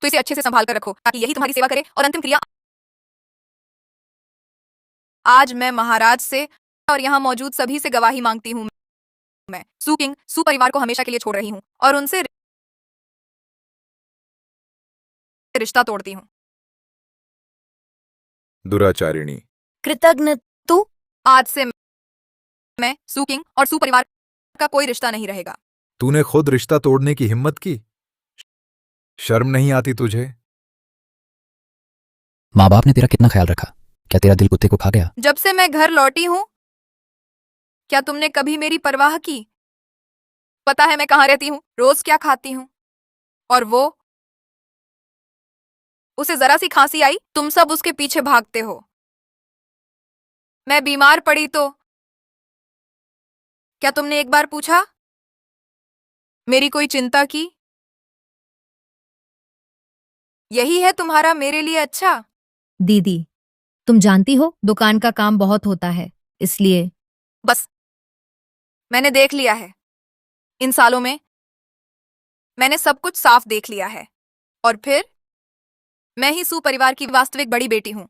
तो इसे अच्छे से संभाल कर रखो, ताकि यही तुम्हारी सेवा करे और अंतिम क्रिया। आज मैं महाराज से और यहाँ मौजूद सभी से गवाही मांगती हूँ। मैं सू किंग सुपरिवार को हमेशा के लिए छोड़ रही हूँ और उनसे रिश्ता तोड़ती हूँ। दुराचारिणी। कृतज्ञ तू? आज से मैं सू किंग और सुपरिवार का कोई रिश्ता नहीं रहेगा। तूने खुद रिश्ता तोड़ने की हिम्मत की? शर्म नहीं आती तुझे? माँ बाप ने तेरा कितना ख्याल रखा? क्या तेरा दिल कुत्ते को खा गया? जब से मैं घर लौटी हूं, क्या तुमने कभी मेरी परवाह की? पता है मैं कहाँ रहती हूँ, रोज क्या खाती हूँ, और वो, उसे जरा सी खांसी आई, तुम सब उसके पीछे भागते हो। मैं बीमार पड़ी तो क्या तुमने एक बार पूछा? मेरी कोई चिंता की? यही है तुम्हारा मेरे लिए अच्छा? दीदी, तुम जानती हो दुकान का काम बहुत होता है, इसलिए। बस, मैंने देख लिया है। इन सालों में मैंने सब कुछ साफ देख लिया है। और फिर मैं ही सू परिवार की वास्तविक बड़ी बेटी हूँ।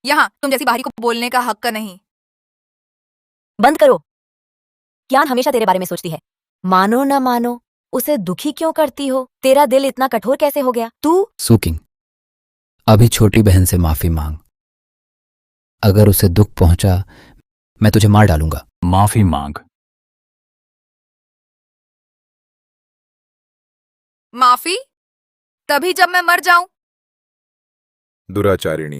यहाँ तुम जैसी बाहरी को बोलने का हक नहीं। बंद करो। कियान हमेशा तेरे बारे में सोचती है। मानो ना मानो, उसे दुखी क्यों करती हो? तेरा दिल इतना कठोर कैसे हो गया? तू सुकिंग, अभी छोटी बहन से माफी मांग। अगर उसे दुख पहुंचा, मैं तुझे मार डालूंगा। माफी मांग। माफी? तभी जब मैं मर जाऊं? दुराचारिणी,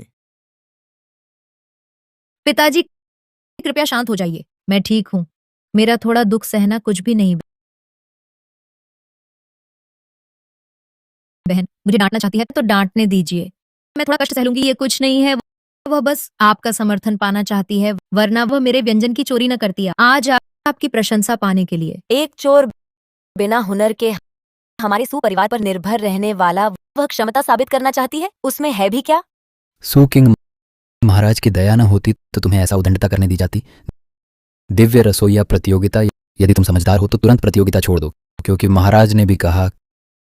पिताजी, कृपया शांत हो जाइए। मैं ठीक हूं। मेरा थोड़ा दुख सहना कुछ भी नहीं। बहन मुझे डांटना चाहती है तो डांटने दीजिए। मैं थोड़ा कष्ट सह लूंगी, ये कुछ नहीं है। वह बस आपका समर्थन पाना चाहती है, वरना वह मेरे व्यंजन की चोरी न करती है। आज आपकी प्रशंसा पाने के लिए। एक चोर बिना हुनर के हमारे सुपरिवार पर निर्भर रहने वाला वह क्षमता साबित करना चाहती है। उसमें है भी क्या? सुकिंग, महाराज की दया न होती तो तुम्हें ऐसा उदंडता करने दी जाती। दिव्य रसोइया प्रतियोगिता, यदि तुम समझदार हो तो तुरंत प्रतियोगिता छोड़ दो, क्योंकि महाराज ने भी कहा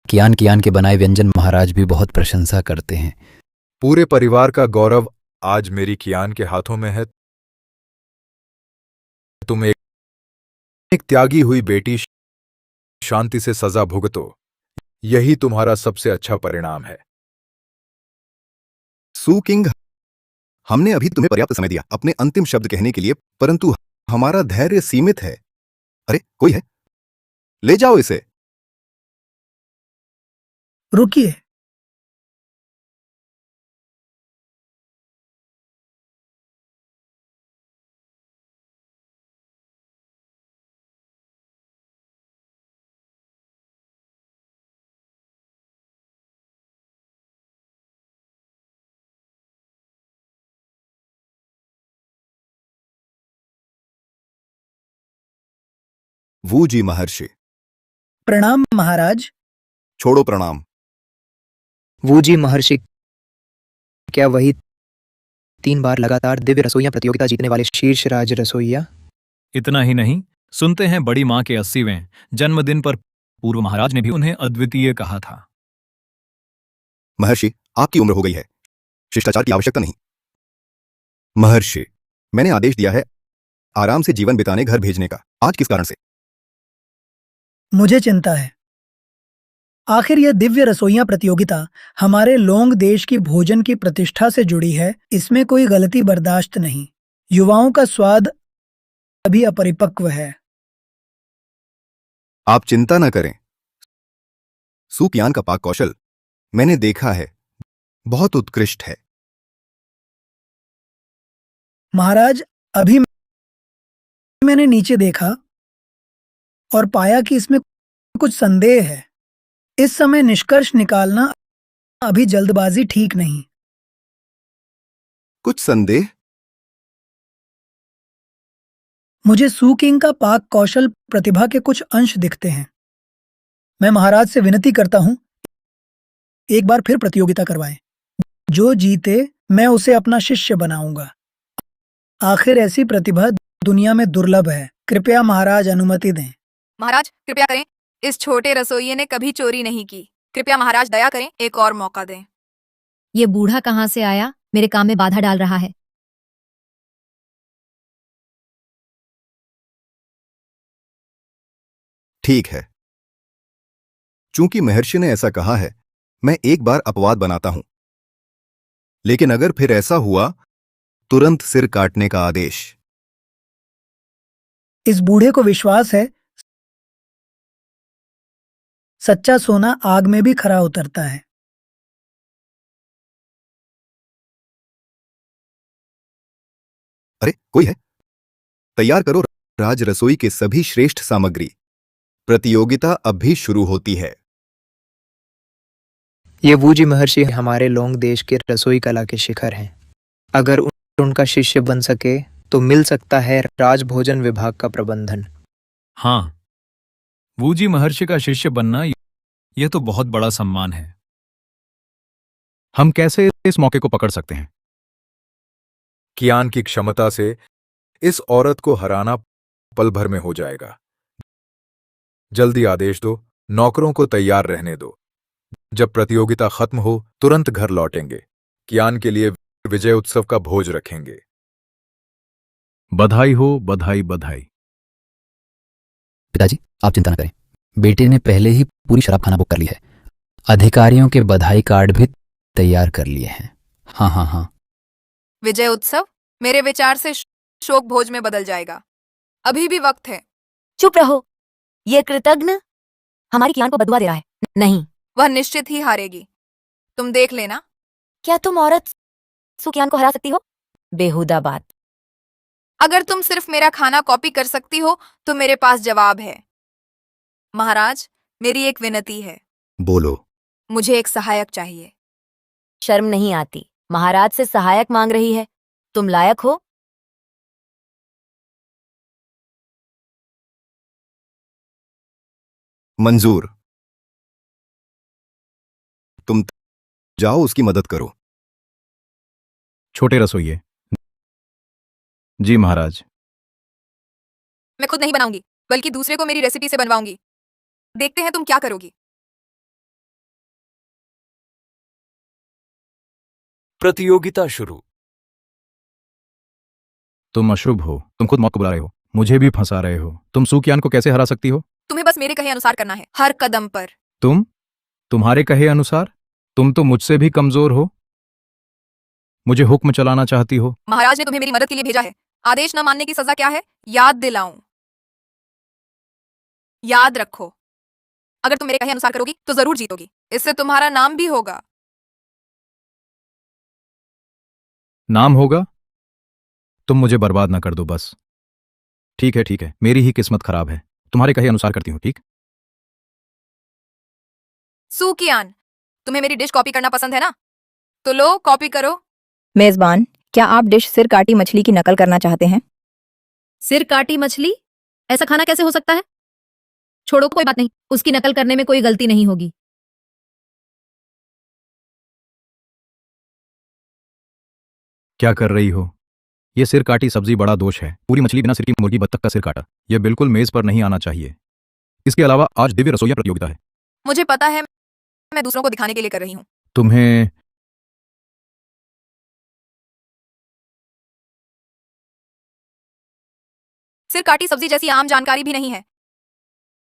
कियान कियान के बनाए व्यंजन महाराज भी बहुत प्रशंसा करते हैं। पूरे परिवार का गौरव आज मेरी कियान के हाथों में है। तुम एक त्यागी हुई बेटी शांति से सजा भुगतो, यही तुम्हारा सबसे अच्छा परिणाम है। सू किंग, हमने अभी तुम्हें पर्याप्त समय दिया अपने अंतिम शब्द कहने के लिए, परंतु हमारा धैर्य सीमित है। अरे कोई है? ले जाओ इसे। रुकिए। वू जी महर्षि। प्रणाम महाराज। छोड़ो प्रणाम। वो जी महर्षि, क्या वही 3 बार लगातार दिव्य रसोइया प्रतियोगिता जीतने वाले शीर्ष राज रसोइया? इतना ही नहीं, सुनते हैं बड़ी मां के 80वें जन्मदिन पर पूर्व महाराज ने भी उन्हें अद्वितीय कहा था। महर्षि, आपकी उम्र हो गई है, शिष्टाचार की आवश्यकता नहीं। महर्षि, मैंने आदेश दिया है आराम से जीवन बिताने घर भेजने का। आज किस कारण से? मुझे चिंता है। आखिर यह दिव्य रसोइया प्रतियोगिता हमारे लोंग देश की भोजन की प्रतिष्ठा से जुड़ी है। इसमें कोई गलती बर्दाश्त नहीं। युवाओं का स्वाद अभी अपरिपक्व है। आप चिंता न करें। सू कियान का पाक कौशल मैंने देखा है, बहुत उत्कृष्ट है। महाराज, अभी मैंने नीचे देखा और पाया कि इसमें कुछ संदेह है। इस समय निष्कर्ष निकालना अभी जल्दबाजी ठीक नहीं। कुछ संदेह? मुझे सू किंग का पाक कौशल प्रतिभा के कुछ अंश दिखते हैं। मैं महाराज से विनती करता हूं, एक बार फिर प्रतियोगिता करवाएं। जो जीते मैं उसे अपना शिष्य बनाऊंगा। आखिर ऐसी प्रतिभा दुनिया में दुर्लभ है। कृपया महाराज अनुमति दें। महाराज कृपया करें, इस छोटे रसोइये ने कभी चोरी नहीं की। कृपया महाराज दया करें, एक और मौका दें। ये बूढ़ा कहाँ से आया? मेरे काम में बाधा डाल रहा है। ठीक है, चूंकि महर्षि ने ऐसा कहा है, मैं एक बार अपवाद बनाता हूं। लेकिन अगर फिर ऐसा हुआ, तुरंत सिर काटने का आदेश। इस बूढ़े को विश्वास है सच्चा सोना आग में भी खरा उतरता है। अरे कोई है? तैयार करो राज रसोई के सभी श्रेष्ठ सामग्री। प्रतियोगिता अब भी शुरू होती है। ये वो जी महर्षि हमारे लोंग देश के रसोई कला के शिखर हैं। अगर उनका शिष्य बन सके तो मिल सकता है राजभोजन विभाग का प्रबंधन। हाँ, वूजी महर्षि का शिष्य बनना यह तो बहुत बड़ा सम्मान है। हम कैसे इस मौके को पकड़ सकते हैं? कियान की क्षमता से इस औरत को हराना पल भर में हो जाएगा। जल्दी आदेश दो, नौकरों को तैयार रहने दो। जब प्रतियोगिता खत्म हो तुरंत घर लौटेंगे। कियान के लिए विजय उत्सव का भोज रखेंगे। बधाई हो, बधाई बधाई। पिताजी आप चिंता न करें, बेटे ने पहले ही पूरी शराब खाना बुक कर ली है। अधिकारियों के बधाई कार्ड भी तैयार कर लिए हैं। हाँ हाँ हाँ। विजय उत्सव मेरे विचार से शोक भोज में बदल जाएगा। अभी भी वक्त है। चुप रहो, ये कृतघ्न हमारी कियान को बदुआ दे रहा है। नहीं, वह निश्चित ही हारेगी, तुम देख लेना। क्या तुम औरत सुकियान को हरा सकती हो? बेहुदा बात। अगर तुम सिर्फ मेरा खाना कॉपी कर सकती हो तो मेरे पास जवाब है। महाराज, मेरी एक विनती है। बोलो। मुझे एक सहायक चाहिए। शर्म नहीं आती? महाराज से सहायक मांग रही है। तुम लायक हो? मंजूर। तुम जाओ, उसकी मदद करो। छोटे रसोइये। जी महाराज। मैं खुद नहीं बनाऊंगी, बल्कि दूसरे को मेरी रेसिपी से बनवाऊंगी। देखते हैं तुम क्या करोगी। प्रतियोगिता शुरू। तुम अशुभ हो, तुम खुद मौत को बुला रहे हो, मुझे भी फंसा रहे हो। तुम सूकियान को कैसे हरा सकती हो? तुम्हें बस मेरे कहे अनुसार करना है, हर कदम पर। तुम्हारे कहे अनुसार? तुम तो मुझसे भी कमजोर हो। मुझे हुक्म चलाना चाहती हो। महाराज ने तुम्हें मेरी मदद के लिए भेजा है। आदेश न मानने की सजा क्या है, याद दिलाऊं? याद रखो, अगर तुम मेरे कहे अनुसार करोगी तो जरूर जीतोगी। इससे तुम्हारा नाम भी होगा। नाम होगा? तुम मुझे बर्बाद ना कर दो बस। ठीक है, मेरी ही किस्मत खराब है। तुम्हारे कहे अनुसार करती हूँ, ठीक? सूकियान, तुम्हें मेरी डिश कॉपी करना पसंद है ना? तो लो, कॉपी करो। मेजबान, क्या आप डिश सिर काटी मछली की नकल करना चाहते हैं? सिर काटी मछली? ऐसा खाना कैसे हो सकता है? छोड़ो, कोई बात नहीं, उसकी नकल करने में कोई गलती नहीं होगी। क्या कर रही हो? यह सिर काटी सब्जी बड़ा दोष है। पूरी मछली बिना सिर की मुर्गी बत्तख का सिर काटा, यह बिल्कुल मेज पर नहीं आना चाहिए। इसके अलावा आज दिव्य रसोइया प्रतियोगिता है। मुझे पता है, मैं दूसरों को दिखाने के लिए कर रही हूँ। तुम्हें सिर काटी सब्जी जैसी आम जानकारी भी नहीं है।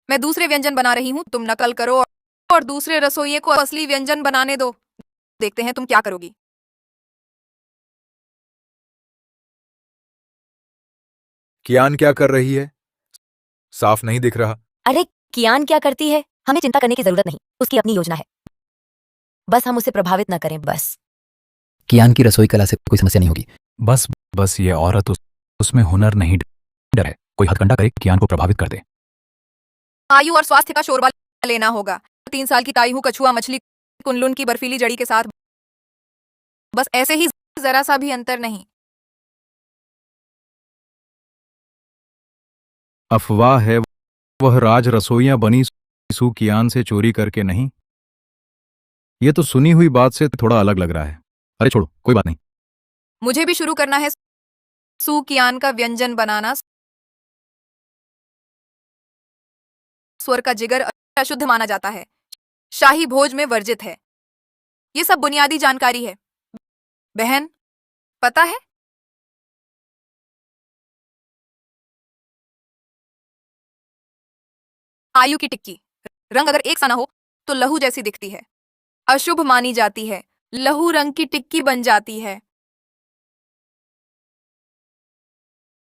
मैं दूसरे व्यंजन बना रही हूँ, तुम नकल करो और दूसरे रसोइये को असली व्यंजन बनाने दो। देखते हैं तुम क्या करोगी। कियान क्या कर रही है? साफ नहीं दिख रहा। अरे कियान क्या करती है, हमें चिंता करने की जरूरत नहीं। उसकी अपनी योजना है, बस हम उसे प्रभावित न करें। बस कियान की रसोई कला से कोई समस्या नहीं होगी। बस ये औरत उसमें हुनर नहीं, डर है। कोई हथकंडा करे, कियान को प्रभावित कर दे। आयु और स्वास्थ्य का शोरबा लेना होगा। 3 साल की ताई हूँ, कछुआ मछली कुनलुन की बर्फीली जड़ी के साथ। बस ऐसे ही, जरा सा भी अंतर नहीं। अफवाह है, वह राज रसोइयां बनी सूकियान से चोरी करके नहीं। यह तो सुनी हुई बात से थोड़ा अलग लग रहा है। अरे छोड़ो, कोई बात नहीं। मुझे भी शुरू करना है सूकियान का व्यंजन बनाना। स्वर का जिगर अशुद्ध माना जाता है, शाही भोज में वर्जित है। ये सब बुनियादी जानकारी है, बहन, पता है? आयु की टिक्की रंग अगर एक सा ना हो तो लहू जैसी दिखती है, अशुभ मानी जाती है। लहू रंग की टिक्की बन जाती है।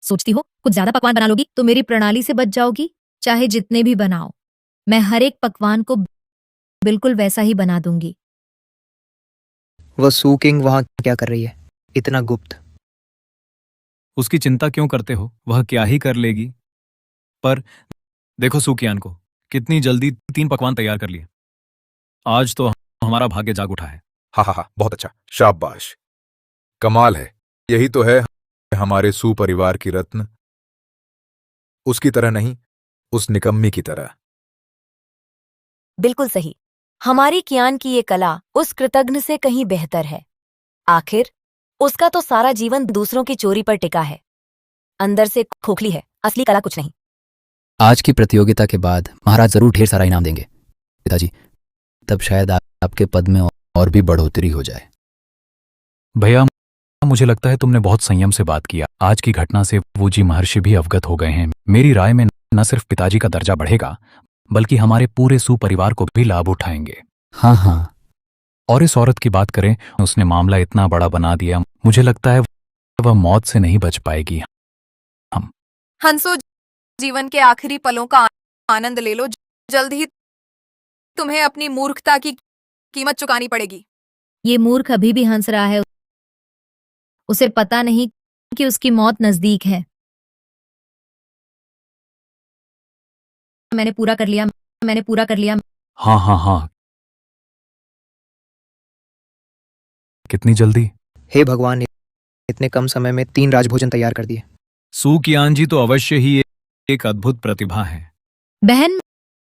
सोचती हो कुछ ज्यादा पकवान बना लोगी तो मेरी प्रणाली से बच जाओगी? चाहे जितने भी बनाओ, मैं हर एक पकवान को बिल्कुल वैसा ही बना दूंगी। वह सू किंग वहां क्या कर रही है, इतना गुप्त? उसकी चिंता क्यों करते हो? वह क्या ही कर लेगी। पर देखो सूकियान को, कितनी जल्दी 3 पकवान तैयार कर लिए। आज तो हमारा भाग्य जाग उठा है। हा, बहुत अच्छा, शाबाश, कमाल है। यही तो है हमारे सुपरिवार की रत्न। उसकी तरह नहीं, उस निकम्मी की तरह। बिल्कुल सही। हमारी कियान की ये कला उस कृतघ्न से कहीं बेहतर है। आखिर उसका तो सारा जीवन दूसरों की चोरी पर टिका है। अंदर से खोखली है, असली कला कुछ नहीं। आज की प्रतियोगिता के बाद महाराज जरूर ढेर सारा इनाम देंगे। पिताजी तब शायद आपके पद में और भी बढ़ोतरी हो जाए। भैया, मुझे लगता है तुमने बहुत संयम से बात किया। आज की घटना से वूजी महर्षि भी अवगत हो गए हैं। मेरी राय में न सिर्फ पिताजी का दर्जा बढ़ेगा, बल्कि हमारे पूरे सुपरिवार को भी लाभ उठाएंगे। हाँ हाँ, और इस औरत की बात करें, उसने मामला इतना बड़ा बना दिया, मुझे लगता है वह मौत से नहीं बच पाएगी। हंसो, जीवन के आखिरी पलों का आनंद ले लो। जल्द ही तुम्हें अपनी मूर्खता की कीमत चुकानी पड़ेगी। ये मूर्ख अभी भी हंस रहा है। उसे पता नहीं कि उसकी मौत नजदीक है। मैंने पूरा कर लिया। हाँ हाँ हाँ, कितनी जल्दी! हे भगवान, इतने कम समय में 3 राजभोजन तैयार कर दिए। सुकियान जी तो अवश्य ही एक अद्भुत प्रतिभा है। बहन,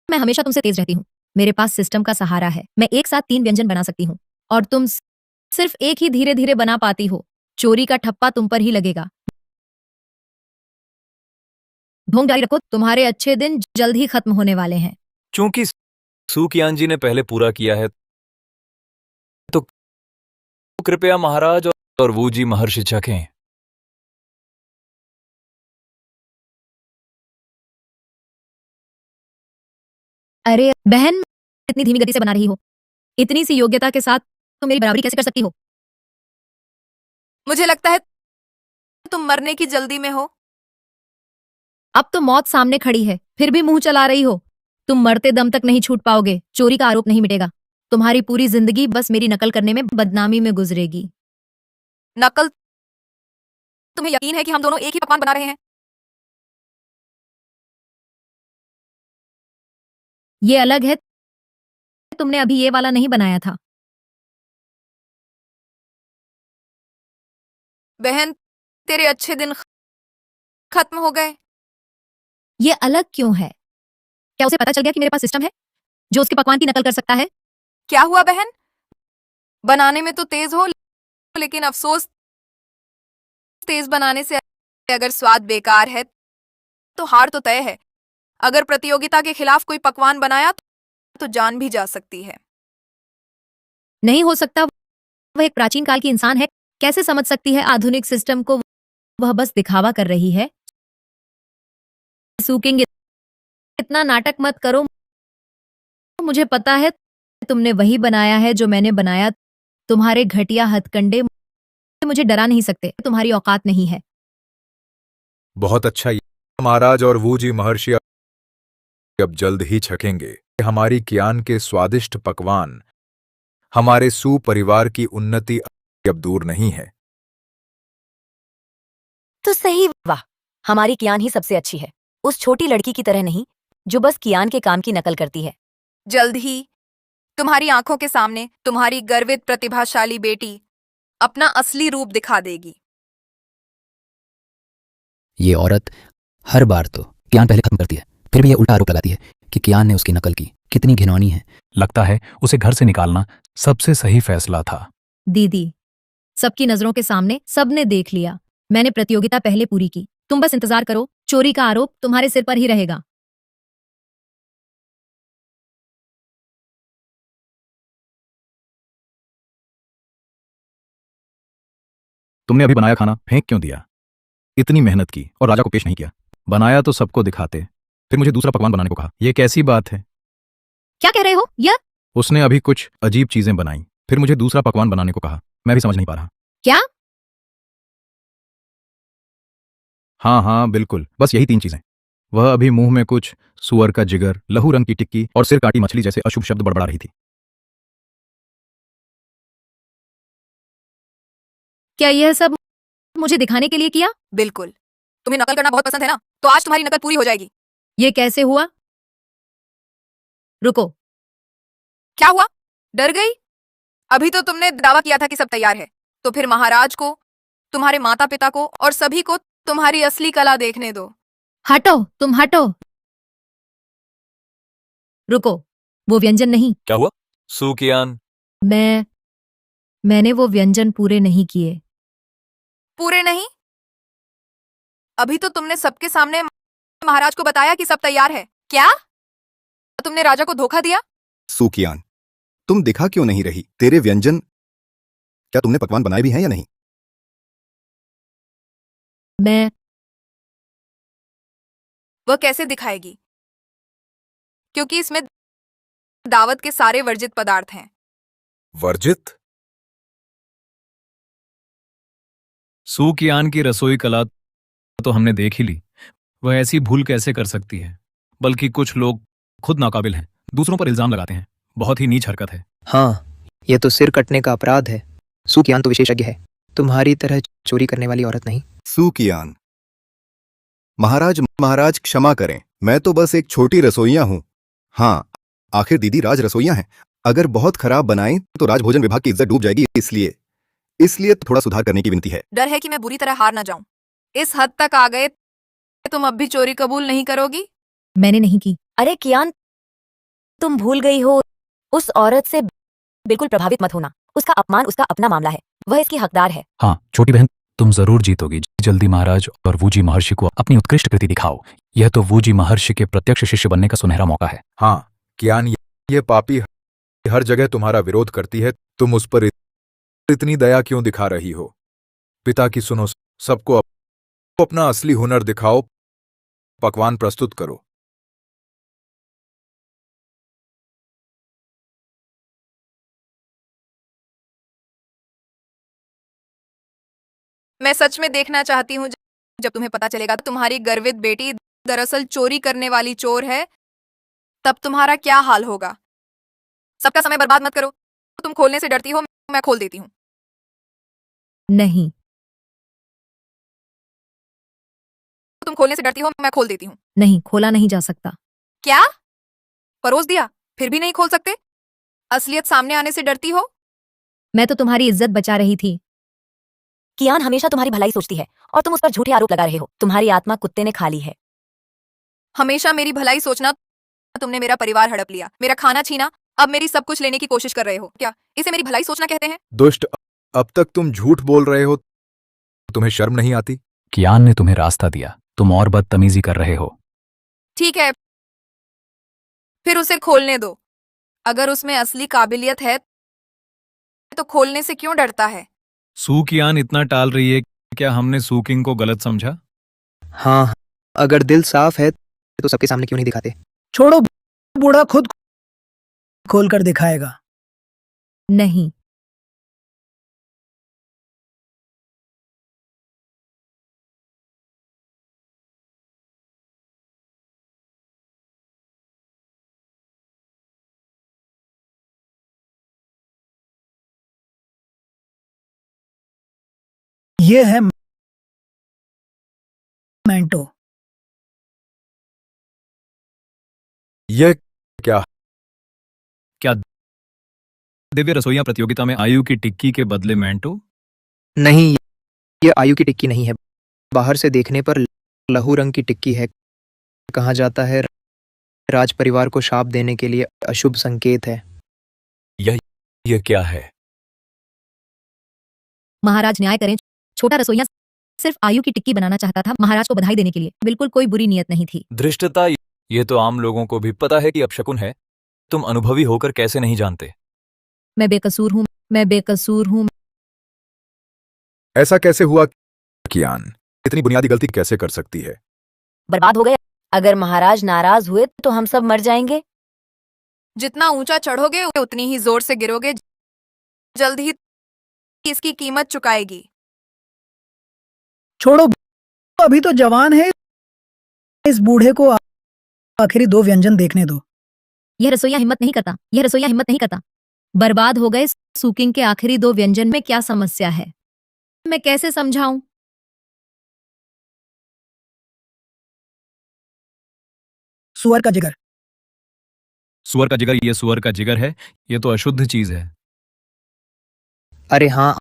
मैं हमेशा तुमसे तेज रहती हूँ। मेरे पास सिस्टम का सहारा है। मैं एक साथ 3 व्यंजन बना सकती हूँ और तुम सिर्फ एक ही धीरे धीरे बना पाती हो। चोरी का ठप्पा तुम पर ही लगेगा। ढोंग जारी रखो, तुम्हारे अच्छे दिन जल्द ही खत्म होने वाले हैं। चूंकि सुकियान जी ने पहले पूरा किया है, तो कृपया महाराज और वूजी महर्षि चखें। अरे बहन, इतनी धीमी गति से बना रही हो। इतनी सी योग्यता के साथ तुम मेरी बराबरी कैसे कर सकती हो? मुझे लगता है तुम मरने की जल्दी में हो। अब तो मौत सामने खड़ी है, फिर भी मुंह चला रही हो। तुम मरते दम तक नहीं छूट पाओगे। चोरी का आरोप नहीं मिटेगा। तुम्हारी पूरी जिंदगी बस मेरी नकल करने में बदनामी में गुजरेगी। नकल? तुम्हें यकीन है कि हम दोनों एक ही पकवान बना रहे हैं? ये अलग है। तुमने अभी ये वाला नहीं बनाया था। बहन, तेरे अच्छे दिन खत्म हो गए। ये अलग क्यों है? क्या उसे पता चल गया कि मेरे पास सिस्टम है जो उसके पकवान की नकल कर सकता है? क्या हुआ बहन? बनाने में तो तेज हो, लेकिन अफसोस, तेज बनाने से अगर स्वाद बेकार है तो हार तो तय है। अगर प्रतियोगिता के खिलाफ कोई पकवान बनाया तो जान भी जा सकती है। नहीं हो सकता। वह एक प्राचीन काल की इंसान है। कैसे समझ सकती है आधुनिक सिस्टम को? वह बस दिखावा कर रही है। सूकेंगे, इतना नाटक मत करो। मुझे पता है तुमने वही बनाया है जो मैंने बनाया। तुम्हारे घटिया हथकंडे मुझे डरा नहीं सकते। तुम्हारी औकात नहीं है। बहुत अच्छा, महाराज और वूजी महर्षि अब जल्द ही छकेंगे। हमारी कियान के स्वादिष्ट पकवान हमारे सुपरिवार की उन्नति अब दूर नहीं है। तो सही, वाह, हमारी कियान ही सबसे अच्छी है। उस छोटी लड़की की तरह नहीं जो बस कियान के काम की नकल करती है। जल्द ही तुम्हारी आंखों के सामने तुम्हारी गर्वित प्रतिभाशाली बेटी अपना असली रूप दिखा देगी। ये औरत हर बार तो कियान पहले खत्म करती है, फिर भी ये उल्टा आरोप लगाती है कि कियान ने उसकी नकल की। कितनी घिनौनी है। लगता है उसे घर से निकालना सबसे सही फैसला था। दीदी, सबकी नजरों के सामने सबने देख लिया। मैंने प्रतियोगिता पहले पूरी की। तुम बस इंतजार करो। चोरी का आरोप तुम्हारे सिर पर ही रहेगा। तुमने अभी बनाया खाना फेंक क्यों दिया? इतनी मेहनत की और राजा को पेश नहीं किया। बनाया तो सबको दिखाते, फिर मुझे दूसरा पकवान बनाने को कहा। यह कैसी बात है? क्या कह रहे हो? यह उसने अभी कुछ अजीब चीजें बनाई, फिर मुझे दूसरा पकवान बनाने को कहा। मैं भी समझ नहीं पा रहा। क्या? हाँ हाँ बिल्कुल, बस यही 3 चीजें। वह अभी मुंह में कुछ सुअर का जिगर, लहू रंग की टिक्की और सिर काटी मछली जैसे अशुभ शब्द बड़बड़ा रही थी। क्या यह सब मुझे दिखाने के लिए किया? बिल्कुल। तुम्हें नकल करना बहुत पसंद है ना, तो आज तुम्हारी नकल पूरी हो जाएगी। ये कैसे हुआ? रुको। क्या हुआ? डर गई? अभी तो तुमने दावा किया था कि सब तैयार है, तो फिर महाराज को, तुम्हारे माता पिता को और सभी को तुम्हारी असली कला देखने दो। हटो, तुम हटो। रुको, वो व्यंजन नहीं। क्या हुआ सुकियान? मैंने वो व्यंजन पूरे नहीं किए। पूरे नहीं? अभी तो तुमने सबके सामने महाराज को बताया कि सब तैयार है। क्या तुमने राजा को धोखा दिया? सुकियान, तुम दिखा क्यों नहीं रही? तेरे व्यंजन क्या तुमने पकवान बनाए भी हैं या नहीं? मैं वह कैसे दिखाएगी? क्योंकि इसमें दावत के सारे वर्जित पदार्थ हैं। वर्जित? सू कियान की रसोई कला तो हमने देख ही ली। वह ऐसी भूल कैसे कर सकती है? बल्कि कुछ लोग खुद नाकाबिल हैं, दूसरों पर इल्जाम लगाते हैं। बहुत ही नीच हरकत है। हाँ, यह तो सिर कटने का अपराध है। सुकियान तो विशेषज्ञ है, तुम्हारी तरह चोरी करने वाली औरत नहीं। सुकियान, महाराज महाराज क्षमा करें, मैं तो बस एक छोटी रसोइया हूं। हाँ, आखिर दीदी राज रसोइया हैं। अगर बहुत खराब बनाएं तो राजभोजन विभाग की इज्जत डूब जाएगी, इसलिए थोड़ा सुधार करने की विनती है। डर है कि मैं बुरी तरह हार ना जाऊं। इस हद तक आ गए, तुम अब भी चोरी कबूल नहीं करोगी? मैंने नहीं की। अरे कियान, तुम भूल गई हो, उस औरत से बिल्कुल प्रभावित मत होना। उसका अपमान उसका अपना मामला है, वह इसकी हकदार है। हाँ छोटी बहन, तुम जरूर जीतोगी। जल्दी महाराज और वूजी महर्षि को अपनी उत्कृष्ट कृति दिखाओ। यह तो वूजी महर्षि के प्रत्यक्ष शिष्य बनने का सुनहरा मौका है। हाँ कियान, ये पापी हर जगह तुम्हारा विरोध करती है। तुम उस पर इतनी दया क्यों दिखा रही हो? पिता की सुनो, सबको अपना असली हुनर दिखाओ, पकवान प्रस्तुत करो। मैं सच में देखना चाहती हूँ, जब तुम्हें पता चलेगा तुम्हारी गर्वित बेटी दरअसल चोरी करने वाली चोर है, तब तुम्हारा क्या हाल होगा। सबका समय बर्बाद मत करो। तुम खोलने से डरती हो, मैं खोल देती हूँ। नहीं, तुम खोलने से डरती हो, मैं खोल देती हूँ। नहीं, खोला नहीं जा सकता। क्या? परोस दिया, फिर भी नहीं खोल सकते? असलियत सामने आने से डरती हो? मैं तो तुम्हारी इज्जत बचा रही थी। कियान हमेशा तुम्हारी भलाई सोचती है और तुम उस पर झूठे आरोप लगा रहे हो। तुम्हारी आत्मा कुत्ते ने खा ली है। हमेशा मेरी भलाई सोचना। तुमने मेरा परिवार हड़प लिया, मेरा खाना छीना, अब मेरी सब कुछ लेने की कोशिश कर रहे हो। क्या इसे मेरी भलाई सोचना कहते हैं? दुष्ट, अब तक तुम झूठ बोल रहे हो, तुम्हें शर्म नहीं आती? कियान ने तुम्हें रास्ता दिया, तुम और बदतमीजी कर रहे हो। ठीक है, फिर उसे खोलने दो। अगर उसमें असली काबिलियत है तो खोलने से क्यों डरता है? सू कियान इतना टाल रही है, क्या हमने सू किंग को गलत समझा? हाँ, अगर दिल साफ है तो सबके सामने क्यों नहीं दिखाते? छोड़ो, बूढ़ा खुद खोलकर दिखाएगा। नहीं, ये है मैंटो। यह क्या? क्या दिव्य रसोइया प्रतियोगिता में आयु की टिक्की के बदले मैंटो? नहीं, ये आयु की टिक्की नहीं है। बाहर से देखने पर लहू रंग की टिक्की है। कहा जाता है राज परिवार को शाप देने के लिए अशुभ संकेत है। यह क्या है? महाराज न्याय करें। छोटा रसोइया सिर्फ आयु की टिक्की बनाना चाहता था, महाराज को बधाई देने के लिए। बिल्कुल कोई बुरी नियत नहीं थी। धृष्टता, यह तो आम लोगों को भी पता है कि अपशकुन है। तुम अनुभवी होकर कैसे नहीं जानते? मैं बेकसूर हूँ, मैं बेकसूर हूँ। ऐसा कैसे हुआ? कियान इतनी बुनियादी गलती कैसे कर सकती है? बर्बाद हो गए। अगर महाराज नाराज हुए तो हम सब मर जाएंगे। जितना ऊंचा चढ़ोगे उतनी ही जोर से गिरोगे। जल्द ही इसकी कीमत चुकाएगी। छोड़ो, अभी तो जवान है। इस बूढ़े को आखिरी 2 व्यंजन देखने दो। यह रसोइया हिम्मत नहीं करता, यह रसोइया हिम्मत नहीं करता। बर्बाद हो गए। सूकिंग के आखिरी 2 व्यंजन में क्या समस्या है? मैं कैसे समझाऊं? सुअर का जिगर। सुअर का जिगर? यह सुअर का जिगर है? यह तो अशुद्ध चीज है। अरे हाँ,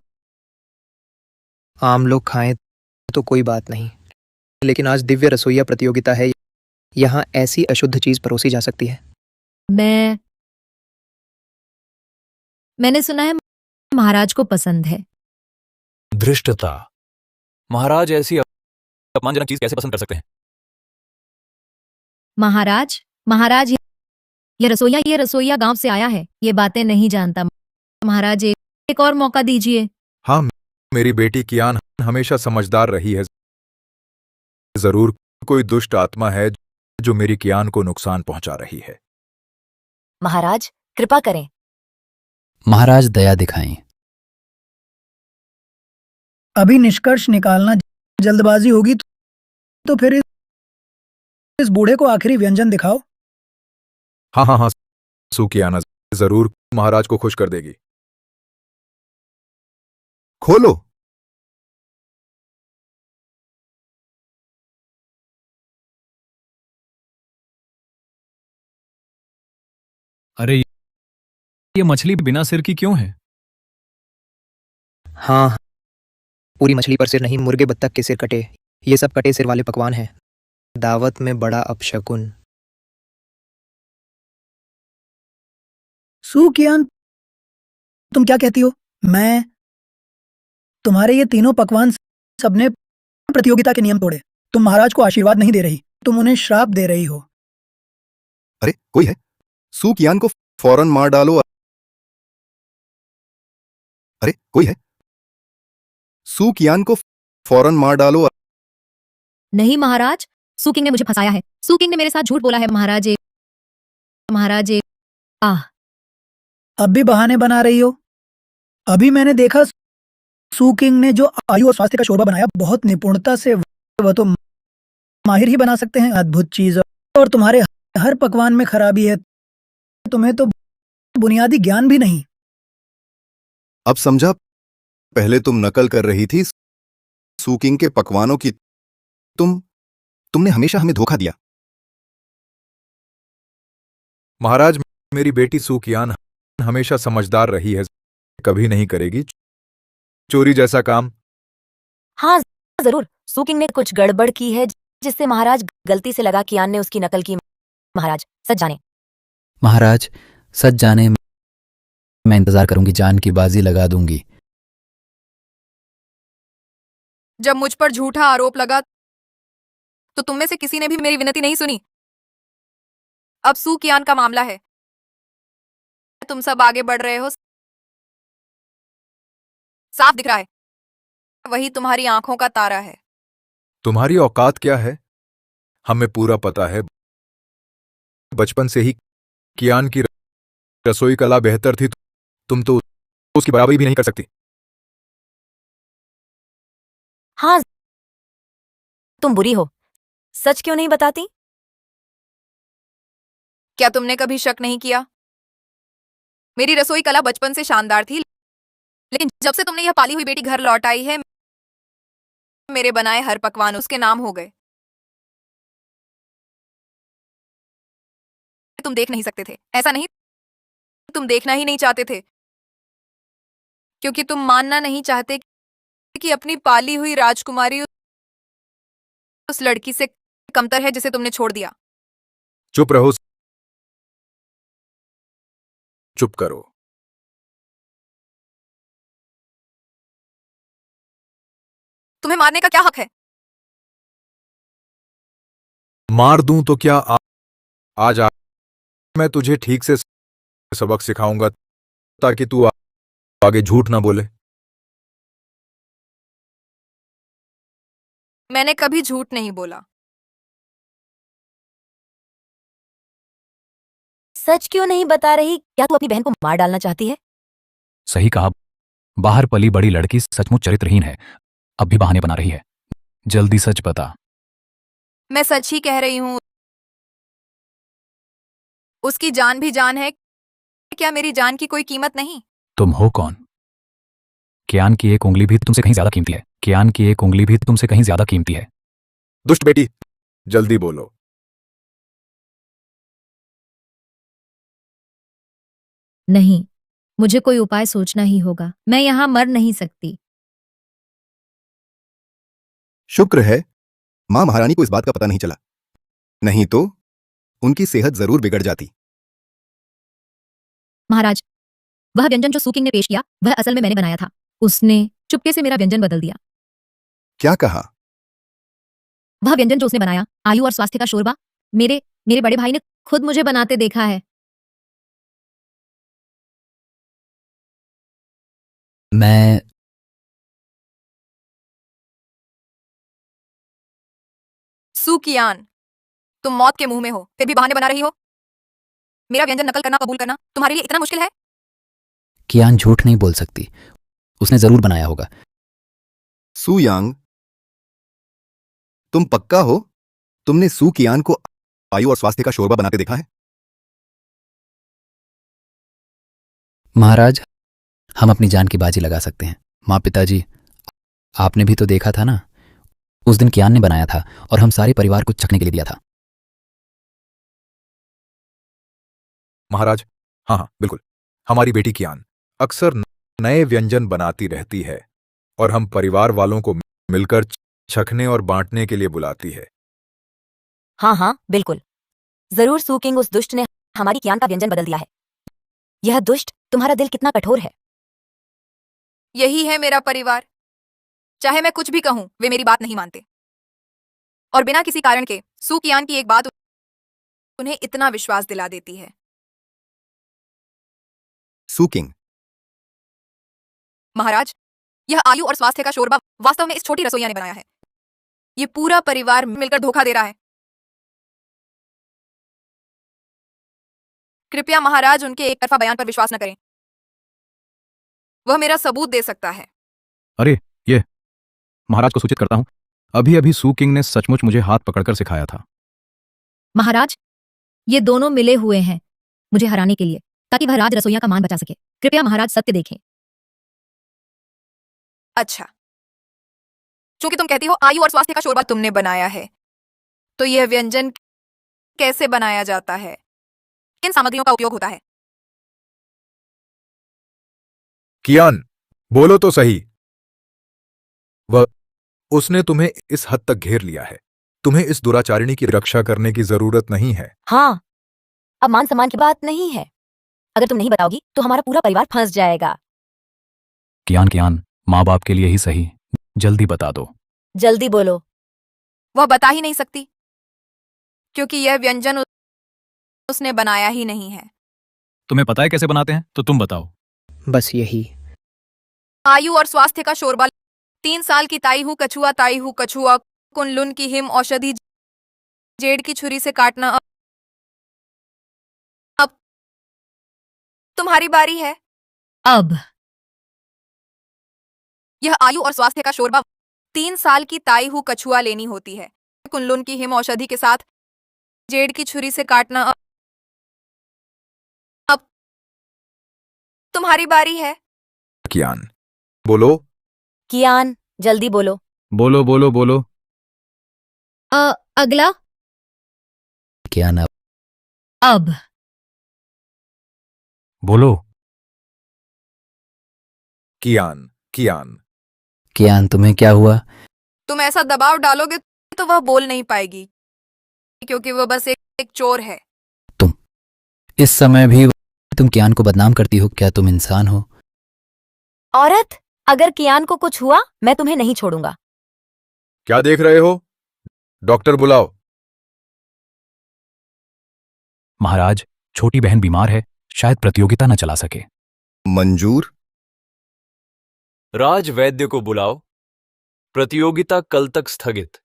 आम लोग खाएं तो कोई बात नहीं, लेकिन आज दिव्य रसोइया प्रतियोगिता है। यहाँ ऐसी अशुद्ध चीज परोसी जा सकती है। मैंने सुना है महाराज को पसंद है। धृष्टता, महाराज ऐसी अपमानजनक चीज कैसे पसंद कर सकते हैं? महाराज, ये रसोइया गांव से आया है, ये बातें नहीं जानता। महाराज एक और मौका दीजिए। हाँ, मेरी बेटी कियान हमेशा समझदार रही है। जरूर कोई दुष्ट आत्मा है जो मेरी कियान को नुकसान पहुंचा रही है। महाराज कृपा करें। महाराज दया दिखाएं। अभी निष्कर्ष निकालना जल्दबाजी होगी तो फिर इस बूढ़े को आखिरी व्यंजन दिखाओ। हाँ हाँ हाँ, सुकियाना जरूर महाराज को खुश कर देगी। खोलो। अरे ये मछली बिना सिर की क्यों है? हाँ, पूरी मछली पर सिर नहीं, मुर्गे बत्तख के सिर कटे। ये सब कटे सिर वाले पकवान हैं। दावत में बड़ा अपशकुन। सू कियान, तुम क्या कहती हो? मैं तुम्हारे ये तीनों पकवान सबने प्रतियोगिता के नियम तोड़े। तुम महाराज को आशीर्वाद नहीं दे रही, तुम उन्हें श्राप दे रही हो। अरे कोई है? सू कियान को फौरन मार डालो। अरे कोई है? सू कियान को फौरन मार डालो। नहीं महाराज, सूकिंग ने मुझे फंसाया है। सूकिंग ने मेरे साथ झूठ बोला है। महाराज आह, अब भी बहाने बना रही हो। अभी मैंने देखा सू किंग ने जो आयु और स्वास्थ्य का शोरबा बनाया, बहुत निपुणता से। वह तो माहिर ही बना सकते हैं, अद्भुत चीज। और तुम्हारे हर पकवान में खराबी है। तुम्हें तो बुनियादी ज्ञान भी नहीं। अब समझा, पहले तुम नकल कर रही थी सू किंग के पकवानों की। तुमने हमेशा हमें धोखा दिया। महाराज, मेरी बेटी सुकियान हमेशा समझदार रही है, कभी नहीं करेगी चोरी जैसा काम। हाँ जरूर, सूकिंग ने कुछ गड़बड़ की है जिससे महाराज गलती से लगा कियान ने उसकी नकल की। महाराज सच जाने। महाराज सच जाने, मैं इंतजार करूंगी, जान की बाजी लगा दूंगी। जब मुझ पर झूठा आरोप लगा तो तुम में से किसी ने भी मेरी विनती नहीं सुनी। अब सू कियान का मामला है। तुम सब आगे बढ़ रहे हो, साफ दिख रहा है। वही तुम्हारी आंखों का तारा है। तुम्हारी औकात क्या है हमें पूरा पता है। बचपन से ही कियान की रसोई कला बेहतर थी, तुम तो उसकी बराबरी भी नहीं कर सकती। हाँ, तुम बुरी हो, सच क्यों नहीं बताती? क्या तुमने कभी शक नहीं किया? मेरी रसोई कला बचपन से शानदार थी, लेकिन जब से तुमने यह पाली हुई बेटी घर लौट आई है, मेरे बनाए हर पकवान उसके नाम हो गए। तुम देख नहीं सकते थे, ऐसा नहीं, तुम देखना ही नहीं चाहते थे, क्योंकि तुम मानना नहीं चाहते कि अपनी पाली हुई राजकुमारी उस लड़की से कमतर है जिसे तुमने छोड़ दिया। चुप रहो, चुप करो। तुम्हें मारने का क्या हक है? मार दूं तो क्या? आज मैं तुझे ठीक से सबक सिखाऊंगा ताकि तू आगे झूठ ना बोले। मैंने कभी झूठ नहीं बोला। सच क्यों नहीं बता रही? क्या तू अपनी बहन को मार डालना चाहती है? सही कहा, बाहर पली बड़ी लड़की सचमुच चरित्रहीन है, अब भी बहाने बना रही है। जल्दी सच बता। मैं सच ही कह रही हूं। उसकी जान भी जान है। क्या मेरी जान की कोई कीमत नहीं? तुम हो कौन? कियान की एक उंगली भी तुमसे कहीं ज्यादा कीमती है। कियान की एक उंगली भी तुमसे कहीं ज्यादा कीमती है। दुष्ट बेटी, जल्दी बोलो। नहीं, मुझे कोई उपाय सोचना ही होगा। मैं यहां मर नहीं सकती। शुक्र है मां महारानी को इस बात का पता नहीं चला, नहीं तो उनकी सेहत जरूर बिगड़ जाती। महाराज, वह व्यंजन जो सूकिंग ने पेश किया, वह असल में मैंने बनाया था। उसने चुपके से मेरा व्यंजन बदल दिया। क्या कहा? वह व्यंजन जो उसने बनाया, आयु और स्वास्थ्य का शोरबा, मेरे बड़े भाई ने खुद मुझे बनाते देखा है। मैं सू कियान, तुम मौत के मुंह में हो, फिर भी बहाने बना रही हो। मेरा व्यंजन नकल करना कबूल करना तुम्हारे लिए इतना मुश्किल है? कियान झूठ नहीं बोल सकती, उसने जरूर बनाया होगा। सू यांग, तुम पक्का हो? तुमने सू कियान को आयु और स्वास्थ्य का शोरबा बनाते देखा है? महाराज, हम अपनी जान की बाजी लगा सकते हैं। माँ, पिताजी, आपने भी तो देखा था ना, उस दिन कियान ने बनाया था और हम सारे परिवार को चखने के लिए दिया था। महाराज, हाँ हाँ बिल्कुल, हमारी बेटी कियान अक्सर नए व्यंजन बनाती रहती है और हम परिवार वालों को मिलकर चखने और बांटने के लिए बुलाती है। हाँ हाँ बिल्कुल, जरूर सू किंग उस दुष्ट ने हमारी कियान का व्यंजन बदल दिया है। यह दुष्ट, तुम्हारा दिल कितना कठोर है। यही है मेरा परिवार। चाहे मैं कुछ भी कहूं, वे मेरी बात नहीं मानते। और बिना किसी कारण के सू कियान की एक बात उन्हें इतना विश्वास दिला देती है। सू किंग, महाराज, यह आयु और स्वास्थ्य का शोरबा वास्तव में इस छोटी रसोइया ने बनाया है। ये पूरा परिवार मिलकर धोखा दे रहा है। कृपया महाराज उनके एक तरफा बयान पर विश्वास न करें। वह मेरा सबूत दे सकता है। अरे, ये महाराज को सूचित करता हूं। अभी अभी सू किंग ने सचमुच मुझे हाथ पकड़कर सिखाया था। महाराज, ये दोनों मिले हुए हैं मुझे हराने के लिए, ताकि वह राज रसोइया का मान बचा सके। कृपया महाराज सत्य देखें। अच्छा, चूंकि तुम कहती हो आयु और स्वास्थ्य का शोरबा तुमने बनाया है, तो यह व्यंजन कैसे बनाया जाता है? किन सामग्रियों का उपयोग होता है? कियान, बोलो तो सही। उसने तुम्हें इस हद तक घेर लिया है। तुम्हें इस दुराचारिणी की रक्षा करने की जरूरत नहीं है। हाँ, अब मान सम्मान की बात नहीं है। अगर तुम नहीं बताओगी तो हमारा पूरा परिवार फंस जाएगा। कियान, कियान, माँ बाप के लिए ही सही, जल्दी बता दो। जल्दी बोलो। वह बता ही नहीं सकती, क्योंकि यह व्यंजन उसने बनाया ही नहीं है। तुम्हें पता है कैसे बनाते हैं, तो तुम बताओ। बस यही। आयु और स्वास्थ्य का शोरबा 3 साल की ताई हूँ कछुआ, कुनलुन की हिम औषधि, जेड की छुरी से काटना। अब तुम्हारी बारी है। अब यह आयु और स्वास्थ्य का शोरबा 3 साल की ताई हूँ कछुआ लेनी होती है, कुनलुन की हिम औषधि के साथ जेड की छुरी से काटना। अब तुम्हारी बारी है। कियान, बोलो। कियान, जल्दी बोलो। बोलो बोलो बोलो। अगला। कियान, अब बोलो। कियान, कियान। कियान, तुम्हें क्या हुआ? तुम ऐसा दबाव डालोगे तो वह बोल नहीं पाएगी, क्योंकि वह बस एक चोर है। तुम इस समय भी तुम कियान को बदनाम करती हो। क्या तुम इंसान हो? औरत, अगर कियान को कुछ हुआ मैं तुम्हें नहीं छोड़ूंगा। क्या देख रहे हो? डॉक्टर बुलाओ। महाराज, छोटी बहन बीमार है, शायद प्रतियोगिता न चला सके। मंजूर। राज वैद्य को बुलाओ। प्रतियोगिता कल तक स्थगित।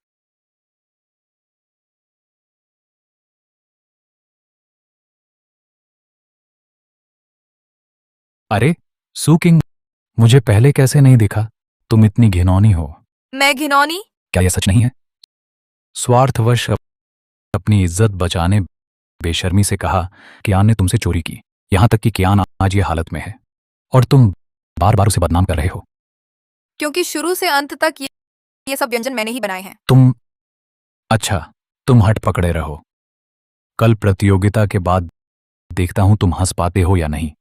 अरे सू किंग, मुझे पहले कैसे नहीं दिखा? तुम इतनी घिनौनी हो। मैं घिनौनी? क्या यह सच नहीं है? स्वार्थवश अपनी इज्जत बचाने बेशर्मी से कहा कियान ने तुमसे चोरी की, यहां तक कि कियान आज ये हालत में है और तुम बार बार उसे बदनाम कर रहे हो। क्योंकि शुरू से अंत तक ये सब व्यंजन मैंने ही बनाए हैं। अच्छा, तुम हट पकड़े रहो। कल प्रतियोगिता के बाद देखता हूं तुम हंस पाते हो या नहीं।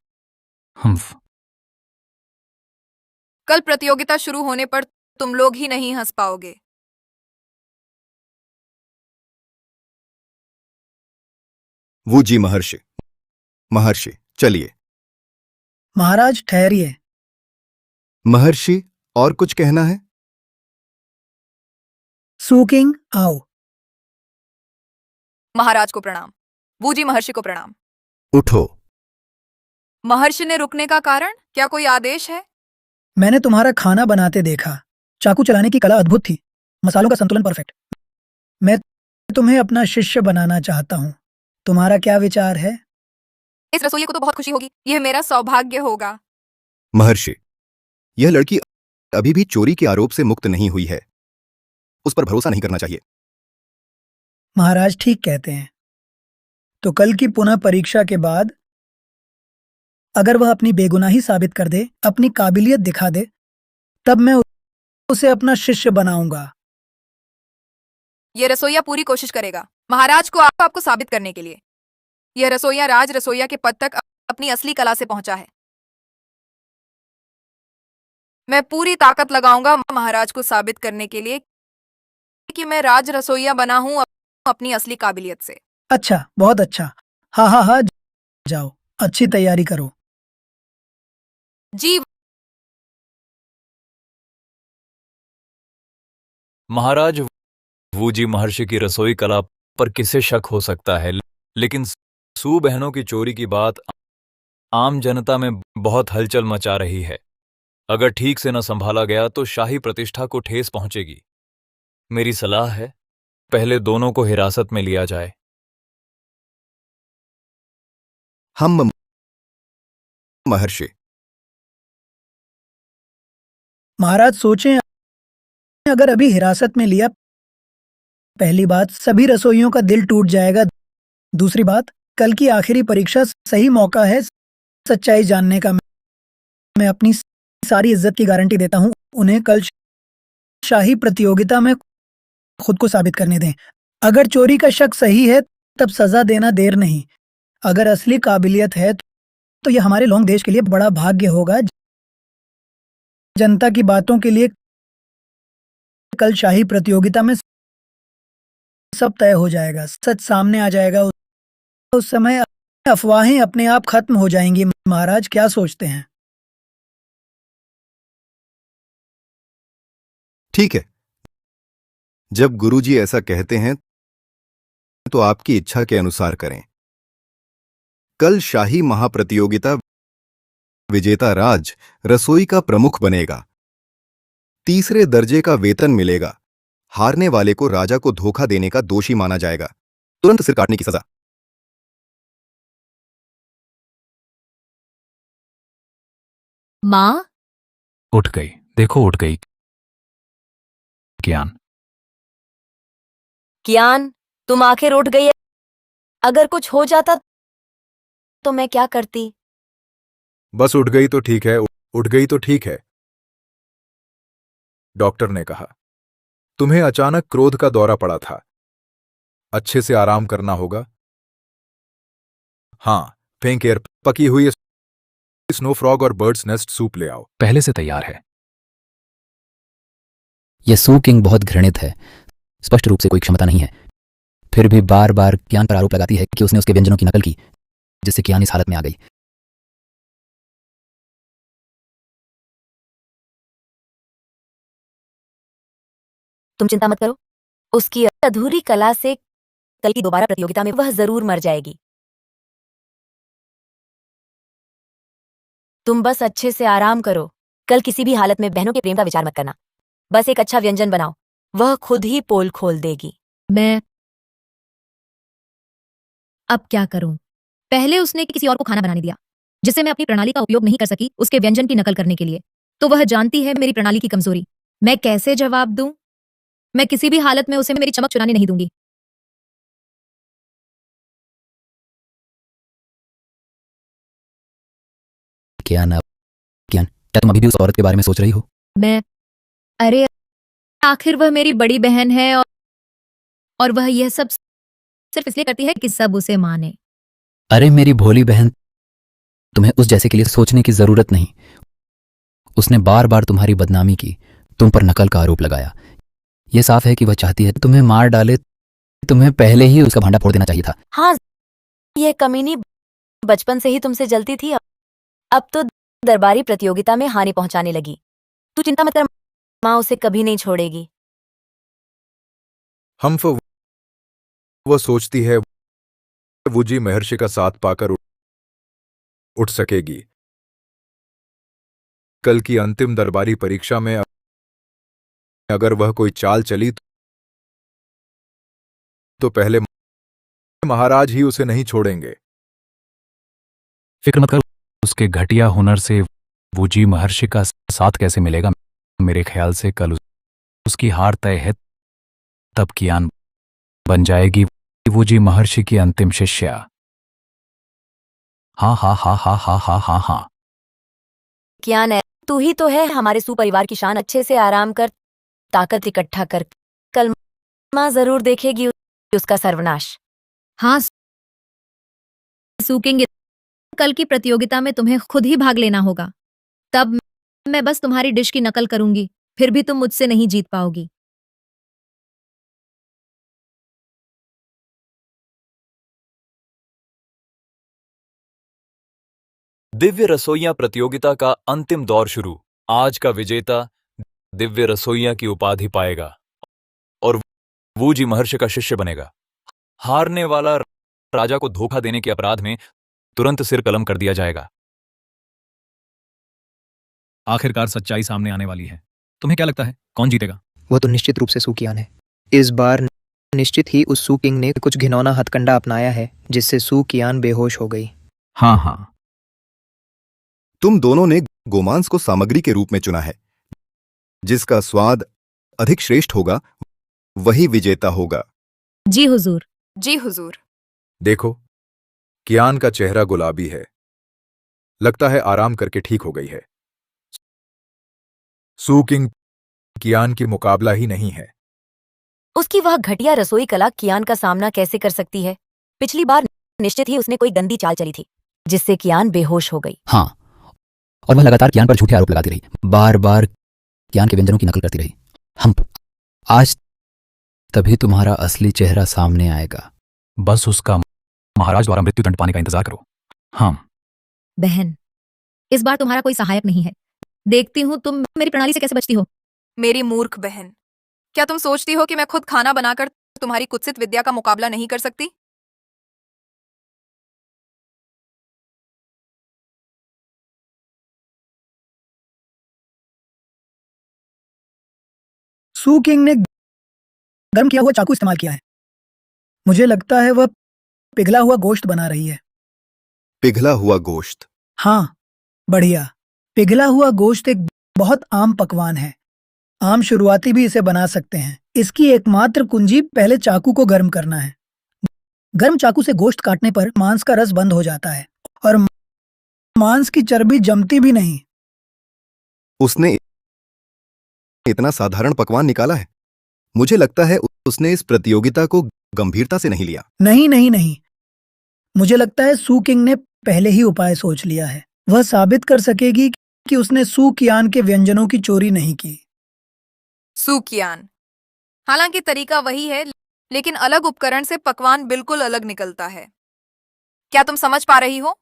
कल प्रतियोगिता शुरू होने पर तुम लोग ही नहीं हंस पाओगे। वो जी महर्षि। महर्षि, चलिए। महाराज ठहरिए। महर्षि, और कुछ कहना है? सू किंग, आओ। महाराज को प्रणाम। वूजी महर्षि को प्रणाम। उठो। महर्षि ने रुकने का कारण क्या कोई आदेश है? मैंने तुम्हारा खाना बनाते देखा। चाकू चलाने की कला अद्भुत थी, मसालों का संतुलन परफेक्ट। मैं तुम्हें अपना शिष्य बनाना चाहता हूँ। तुम्हारा क्या विचार है? इस रसोइये को तो बहुत खुशी होगी। यह मेरा सौभाग्य होगा। महर्षि, यह लड़की अभी भी चोरी के आरोप से मुक्त नहीं हुई है। उस पर भरोसा नहीं करना चाहिए। महाराज ठीक कहते हैं। तो कल की पुनः परीक्षा के बाद अगर वह अपनी बेगुनाही साबित कर दे, अपनी काबिलियत दिखा दे, तब मैं उसे अपना शिष्य बनाऊंगा। यह रसोइया पूरी कोशिश करेगा महाराज को आपको साबित करने के लिए। यह रसोइया राज रसोइया के पद तक अपनी असली कला से पहुंचा है। मैं पूरी ताकत लगाऊंगा महाराज को साबित करने के लिए कि मैं राज रसोइया बना हूं अपनी असली काबिलियत से। अच्छा, बहुत अच्छा। हाँ हाँ हाँ, जाओ, अच्छी तैयारी करो। जी महाराज, वूजी महर्षि की रसोई कला पर किसे शक हो सकता है, लेकिन सू बहनों की चोरी की बात आम जनता में बहुत हलचल मचा रही है। अगर ठीक से न संभाला गया तो शाही प्रतिष्ठा को ठेस पहुंचेगी। मेरी सलाह है, पहले दोनों को हिरासत में लिया जाए। हम महर्षि। महाराज सोचें, अगर अभी हिरासत में लिया, पहली बात सभी रसोइयों का दिल टूट जाएगा। दूसरी बात, कल की आखिरी परीक्षा सही मौका है सच्चाई जानने का। मैं अपनी सारी इज्जत की गारंटी देता हूं, उन्हें कल शाही प्रतियोगिता में खुद को साबित करने दें। अगर चोरी का शक सही है तब सजा देना देर नहीं। अगर असली काबिलियत है तो यह हमारे लौंग देश के लिए बड़ा भाग्य होगा। जनता की बातों के लिए कल शाही प्रतियोगिता में सब तय हो जाएगा, सच सामने आ जाएगा। उस समय अफवाहें अपने आप खत्म हो जाएंगी। महाराज क्या सोचते हैं? ठीक है, जब गुरुजी ऐसा कहते हैं तो आपकी इच्छा के अनुसार करें। कल शाही महाप्रतियोगिता विजेता राज रसोई का प्रमुख बनेगा। तीसरे दर्जे का वेतन मिलेगा। हारने वाले को राजा को धोखा देने का दोषी माना जाएगा। तुरंत सिर काटने की सजा। माँ, उठ गई, देखो उठ गई। ज्ञान, कियान, तुम आखिर उठ गई। अगर कुछ हो जाता तो मैं क्या करती? बस उठ गई तो ठीक है, उठ गई तो ठीक है। डॉक्टर ने कहा, तुम्हें अचानक क्रोध का दौरा पड़ा था। अच्छे से आराम करना होगा। हाँ, फेंक एयर पकी हुई स्नो फ्रॉग और बर्ड्स नेस्ट सूप ले आओ। पहले से तैयार है। यह सू किंग बहुत घृणित है। स्पष्ट रूप से कोई क्षमता नहीं है, फिर भी बार बार कियान पर आरोप लगाती है कि उसने उसके व्यंजनों की नकल की, जिससे कियान इस हालत में आ गई। तुम चिंता मत करो, उसकी अधूरी कला से कल की दोबारा प्रतियोगिता में वह जरूर मर जाएगी। तुम बस अच्छे से आराम करो। कल किसी भी हालत में बहनों के प्रेम का विचार मत करना। बस एक अच्छा व्यंजन बनाओ, वह खुद ही पोल खोल देगी। मैं अब क्या करूं? पहले उसने किसी और को खाना बनाने दिया, जिससे मैं अपनी प्रणाली का उपयोग नहीं कर सकी उसके व्यंजन की नकल करने के लिए। तो वह जानती है मेरी प्रणाली की कमजोरी। मैं कैसे जवाब दूं? मैं किसी भी हालत में उसे मेरी चमक चुराने नहीं दूंगी। कियान, क्या तुम अभी भी उस औरत के बारे में सोच रही हो? अरे आखिर वह मेरी बड़ी बहन है और वह यह सब सिर्फ इसलिए करती है कि सब उसे माने। अरे मेरी भोली बहन, तुम्हें उस जैसे के लिए सोचने की जरूरत नहीं। उसने बार बार तुम्हारी बदनामी की, तुम पर नकल का आरोप लगाया। यह साफ है कि वह चाहती है तुम्हें मार डाले। तुम्हें पहले ही उसका भांडा फोड़ देना चाहिए था। हाँ, यह कमीनी बचपन से ही तुमसे जलती थी, अब तो दरबारी प्रतियोगिता में हानि पहुंचाने लगी। तू चिंता मत कर, माँ उसे कभी नहीं छोड़ेगी। वह सोचती है वूजी महर्षि का साथ पाकर उठ सकेगी। कल की अंतिम दरबारी परीक्षा में अगर वह कोई चाल चली तो पहले महाराज ही उसे नहीं छोड़ेंगे। फिक्र मत कर, उसके घटिया हुनर से वूजी महर्षि का साथ कैसे मिलेगा। मेरे ख्याल से कल उसकी हार तय है, तब कियान बन जाएगी वूजी महर्षि की अंतिम शिष्या। हाँ हाँ हाँ हाँ हाँ हाँ हाँ हाँ। कियान है, तू ही तो है हमारे सुपरिवार की शान। अच्छे से आराम कर, ताकत इकट्ठा कर, कल माँ जरूर देखेगी उसका सर्वनाश। हाँ सूकिंग, कल की प्रतियोगिता में तुम्हें खुद ही भाग लेना होगा। तब मैं बस तुम्हारी डिश की नकल करूंगी, फिर भी तुम मुझसे नहीं जीत पाओगी। दिव्य रसोइयां प्रतियोगिता का अंतिम दौर शुरू। आज का विजेता दिव्य रसोइयां की उपाधि पाएगा और वूजी महर्षि का शिष्य बनेगा। हारने वाला राजा को धोखा देने के अपराध में तुरंत सिर कलम कर दिया जाएगा। आखिरकार सच्चाई सामने आने वाली है। तुम्हें क्या लगता है कौन जीतेगा? वो तो निश्चित रूप से सू कियान है। इस बार निश्चित ही उस सू किंग ने कुछ घिनौना हथकंडा अपनाया है जिससे सू कियान बेहोश हो गई। हाँ हाँ, तुम दोनों ने गोमांस को सामग्री के रूप में चुना है। जिसका स्वाद अधिक श्रेष्ठ होगा वही विजेता होगा। जी हुजूर। जी हुजूर। देखो, कियान का चेहरा गुलाबी है, लगता है आराम करके ठीक हो गई है। सू किंग कियान की मुकाबला ही नहीं है। उसकी वह घटिया रसोई कला कियान का सामना कैसे कर सकती है? पिछली बार निश्चित ही उसने कोई गंदी चाल चली थी जिससे कियान बेहोश हो गई। हाँ, और वह लगातार कियान पर झूठे आरोप लगाती रही, बार बार कियान के व्यंजनों की नकल करती रही। हम आज तभी तुम्हारा असली चेहरा सामने आएगा। बस उसका महाराज द्वारा मृत्यु दंड पाने का इंतजार करो। हाँ बहन, इस बार तुम्हारा कोई सहायक नहीं है। देखती हूँ तुम मेरी प्रणाली से कैसे बचती हो। मेरी मूर्ख बहन, क्या तुम सोचती हो कि मैं खुद खाना बनाकर तुम्हारी कुत्सित विद्या का मुकाबला नहीं कर सकती? सू किंग ने गर्म किया हुआ चाकू इस्तेमाल किया है। मुझे लगता है वह पिघला हुआ गोश्त बना रही है। पिघला हुआ गोश्त? हाँ, बढ़िया। पिघला हुआ गोश्त एक बहुत आम पकवान है। आम शुरुआती भी इसे बना सकते हैं। इसकी एकमात्र कुंजी पहले चाकू को गर्म करना है। गर्म चाकू से गोश्त काटने पर मांस का रस बंद हो जाता है और मांस की चर्बी जमती भी नहीं। उसने इतना साधारण पकवान निकाला है। मुझे लगता है उसने इस प्रतियोगिता को गंभीरता से नहीं लिया। नहीं नहीं नहीं, मुझे लगता है सू किंग ने पहले ही उपाय सोच लिया है। वह साबित कर सकेगी कि उसने सू कियान के व्यंजनों की चोरी नहीं की। सू कियान, हालांकि तरीका वही है, लेकिन अलग उपकरण से पकवान बिल्कुल अलग निकलता है। क्या तुम समझ पा रही हो?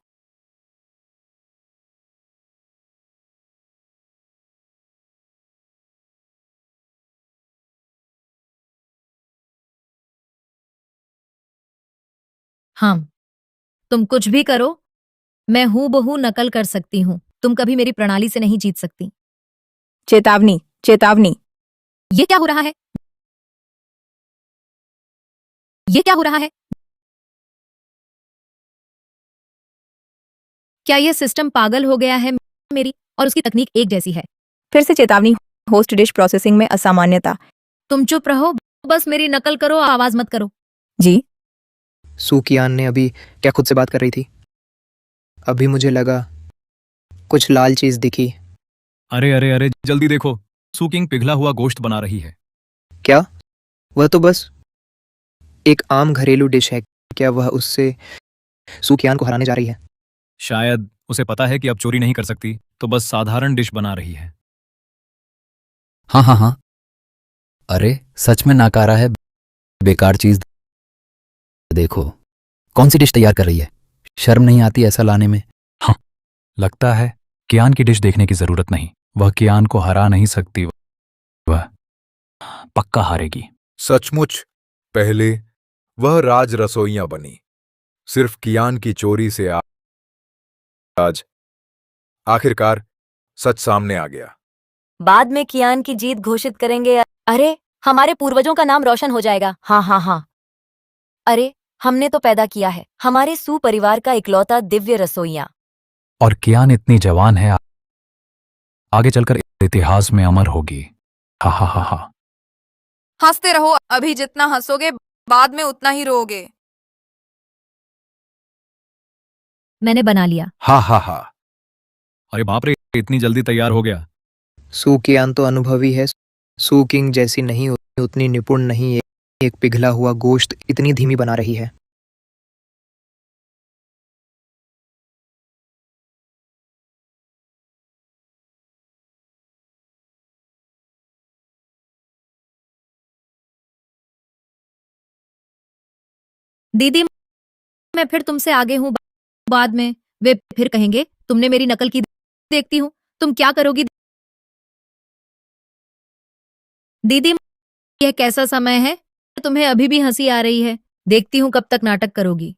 हाँ, तुम कुछ भी करो, मैं हूबहू नकल कर सकती हूँ। तुम कभी मेरी प्रणाली से नहीं जीत सकती। चेतावनी, चेतावनी। ये क्या हो रहा है? ये क्या हो रहा है? क्या ये सिस्टम पागल हो गया है? मेरी और उसकी तकनीक एक जैसी है। फिर से चेतावनी, होस्ट डिश प्रोसेसिंग में असामान्यता। तुम चुप रहो, बस मेरी नकल करो, आवाज मत करो। जी, सू कियान ने अभी क्या खुद से बात कर रही थी? अभी मुझे लगा कुछ लाल चीज दिखी। अरे अरे अरे, जल्दी देखो, सू किंग पिघला हुआ गोश्त बना रही है। क्या? वह तो बस एक आम घरेलू डिश है। क्या वह उससे सू कियान को हराने जा रही है? शायद उसे पता है कि अब चोरी नहीं कर सकती, तो बस साधारण डिश बना रही है। हाँ हाँ हाँ, अरे सच में नाकारा है, बेकार चीज। देखो कौन सी डिश तैयार कर रही है। शर्म नहीं आती ऐसा लाने में? हाँ, लगता है कियान की डिश देखने की जरूरत नहीं। वह कियान को हरा नहीं सकती, वह पक्का हारेगी। सचमुच पहले वह राज रसोइयां बनी, सिर्फ कियान की चोरी से आज आखिरकार सच सामने आ गया। बाद में कियान की जीत घोषित करेंगे। अरे, हमारे पूर्वजों का नाम रोशन हो जाएगा। हाँ हाँ हाँ। अरे, हमने तो पैदा किया है हमारे सू परिवार का इकलौता दिव्य रसोइया। और कियान इतनी जवान है, आगे चलकर इतिहास में अमर होगी। हा हा हा हा। हंसते रहो, अभी जितना हंसोगे बाद में उतना ही रोओगे। मैंने बना लिया। हा हा हा। अरे बाप रे, इतनी जल्दी तैयार हो गया। सू कियान तो अनुभवी है, सू किंग जैसी नहीं, उतनी निपुण नहीं। एक पिघला हुआ गोश्त इतनी धीमी बना रही है। दीदी, मैं फिर तुमसे आगे हूँ। बाद में वे फिर कहेंगे तुमने मेरी नकल की। देखती हूँ तुम क्या करोगी। दीदी, यह कैसा समय है, तुम्हें अभी भी हंसी आ रही है। देखती हूँ कब तक नाटक करोगी।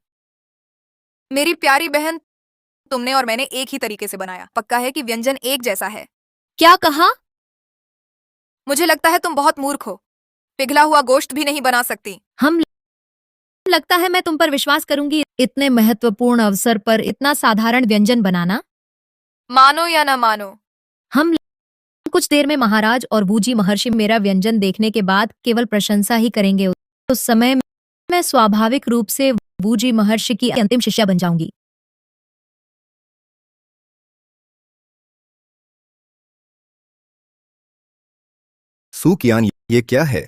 मेरी प्यारी बहन, तुमने और मैंने एक ही तरीके से बनाया। पक्का है कि व्यंजन एक जैसा है। क्या कहा? मुझे लगता है तुम बहुत मूर्ख हो, पिघला हुआ गोश्त भी नहीं बना सकती। हम लगता है मैं तुम पर विश्वास करूंगी। इतने महत्वपूर्ण अवसर पर इतना साधारण व्यंजन बनाना। मानो या ना मानो, हम कुछ देर में महाराज और बूजी महर्षि मेरा व्यंजन देखने के बाद केवल प्रशंसा ही करेंगे। उस समय मैं स्वाभाविक रूप से बूजी महर्षि की अंतिम शिष्या बन जाऊंगी। सू कियान, ये क्या है?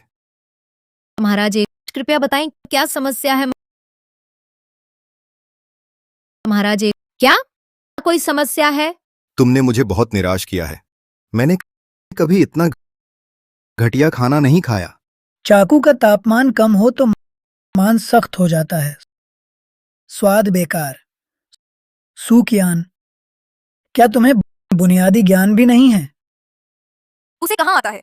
महाराज, कृपया बताएं क्या समस्या है। महाराज, क्या कोई समस्या है? तुमने मुझे बहुत निराश किया है। मैंने कभी इतना घटिया खाना नहीं खाया। चाकू का तापमान कम हो तो मांस सख्त हो जाता है। स्वाद बेकार। सू कियान, क्या तुम्हें बुनियादी ज्ञान भी नहीं है? उसे कहाँ आता है?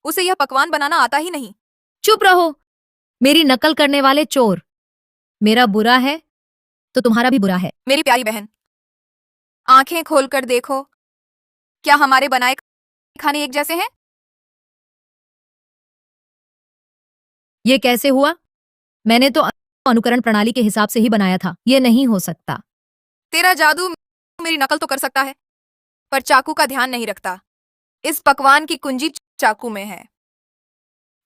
उसे यह पकवान बनाना आता ही नहीं। चुप रहो, मेरी नकल करने वाले चोर। मेरा बुरा है तो तुम्हारा भी बुरा है। मेरी प्यारी बहन, आंखें खोलकर देखो, क्या हमारे बनाए खाने एक जैसे हैं? ये कैसे हुआ? मैंने तो अनुकरण प्रणाली के हिसाब से ही बनाया था। ये नहीं हो सकता। तेरा जादू मेरी नकल तो कर सकता है, पर चाकू का ध्यान नहीं रखता। इस पकवान की कुंजी चाकू में है।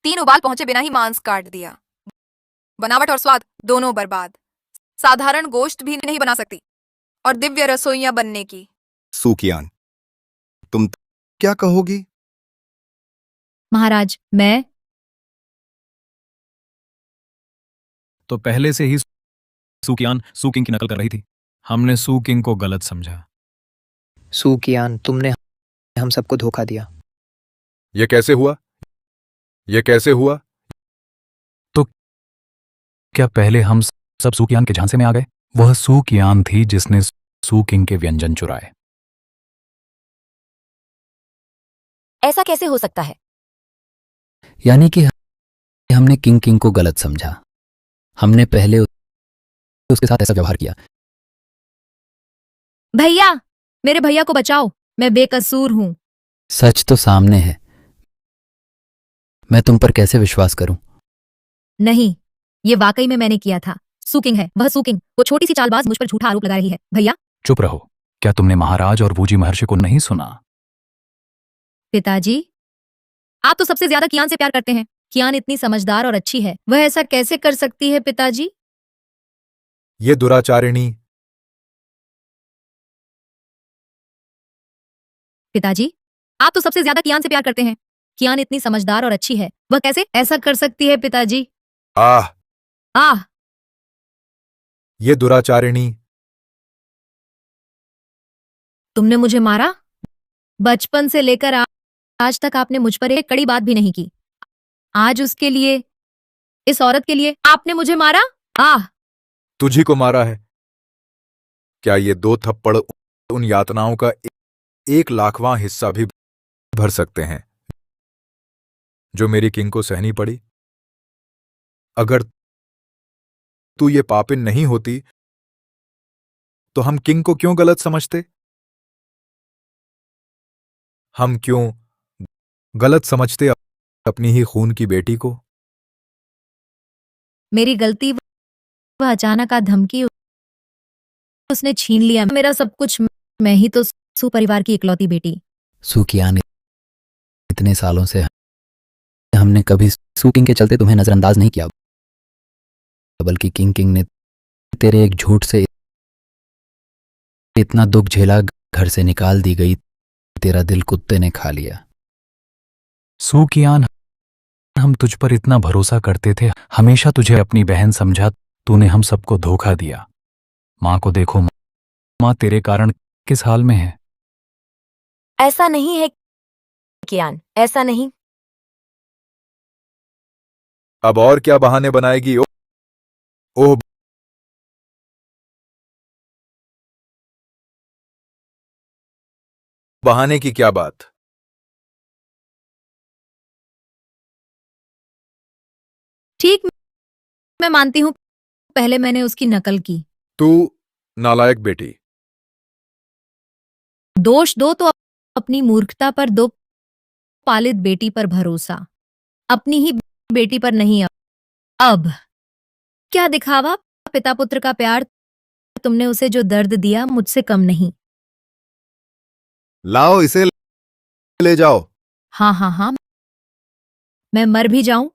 3 उबाल पहुंचे बिना ही मांस काट दिया। बनावट और स्वाद दोनों बर्बाद। साधारण गोश्त भी नहीं बना सकती, और दिव्य रसोइयां बनने की। सू कियान, तुम क्या कहोगी? महाराज, मैं तो पहले से ही सूकियान सू किंग की नकल कर रही थी। हमने सू किंग को गलत समझा। सू कियान, तुमने हम सबको धोखा दिया। ये कैसे हुआ? ये कैसे हुआ? तो क्या पहले हम सब सू कियान के झांसे में आ गए? वह सू कियान थी जिसने सू किंग के व्यंजन चुराए। ऐसा कैसे हो सकता है? यानी कि हमने किंग को गलत समझा। हमने पहले उसके साथ ऐसा व्यवहार किया। भैया, मेरे भैया को बचाओ, मैं बेकसूर हूं। सच तो सामने है। मैं तुम पर कैसे विश्वास करूं? नहीं, ये वाकई में मैंने किया था। सूकिंग है, वह सूकिंग। वो छोटी सी चालबाज मुझ पर झूठा आरोप लगा रही है। भैया, चुप रहो। क्या तुमने महाराज और बूजी महर्षि को नहीं सुना? पिताजी, आप तो सबसे ज्यादा कियान से प्यार करते हैं। कियान इतनी समझदार और अच्छी है, वह ऐसा कैसे कर सकती है पिताजी? ये दुराचारिणी। पिताजी, आप तो सबसे ज्यादा कियान से प्यार करते हैं। कियान इतनी समझदार और अच्छी है, वह कैसे ऐसा कर सकती है पिताजी? आह, आह, ये दुराचारिणी। तुमने मुझे मारा? बचपन से लेकर आज तक आपने मुझ पर एक कड़ी बात भी नहीं की। आज उसके लिए, इस औरत के लिए आपने मुझे मारा? आह, तुझी को मारा है। क्या ये 2 थप्पड़ उन यातनाओं का 1 लाखवां हिस्सा भी भर सकते हैं जो मेरी किंग को सहनी पड़ी। अगर तू ये पापिन नहीं होती तो हम किंग को क्यों गलत समझते? हम क्यों गलत समझते अपनी ही खून की बेटी को? मेरी गलती, वह अचानक आ धमकी उसने छीन लिया मेरा सब कुछ। मैं ही तो सू परिवार की इकलौती बेटी। सूकियान, इतने सालों से हमने कभी सूकिंग के चलते तुम्हें नजरअंदाज नहीं किया, बल्कि किंग किंग ने तेरे एक झूठ से इतना दुख झेला, घर से निकाल दी गई, तेरा दिल कुत्ते ने खा लिया। सूकियान, हम तुझ पर इतना भरोसा करते थे, हमेशा तुझे अपनी बहन समझा, तूने हम सबको धोखा दिया। माँ को देखो, माँ तेरे कारण किस हाल में है। ऐसा नहीं है कियान, ऐसा नहीं। अब और क्या बहाने बनाएगी? ओह, बहाने की क्या बात? ठीक, मैं मानती हूँ पहले मैंने उसकी नकल की। तू नालायक बेटी। दोष दो तो अपनी मूर्खता पर दो, पालित बेटी पर भरोसा, अपनी ही बेटी पर नहीं। अब क्या दिखावा, पिता पुत्र का प्यार, तुमने उसे जो दर्द दिया मुझसे कम नहीं। लाओ इसे, ले जाओ। हाँ हाँ हाँ, मैं मर भी जाऊं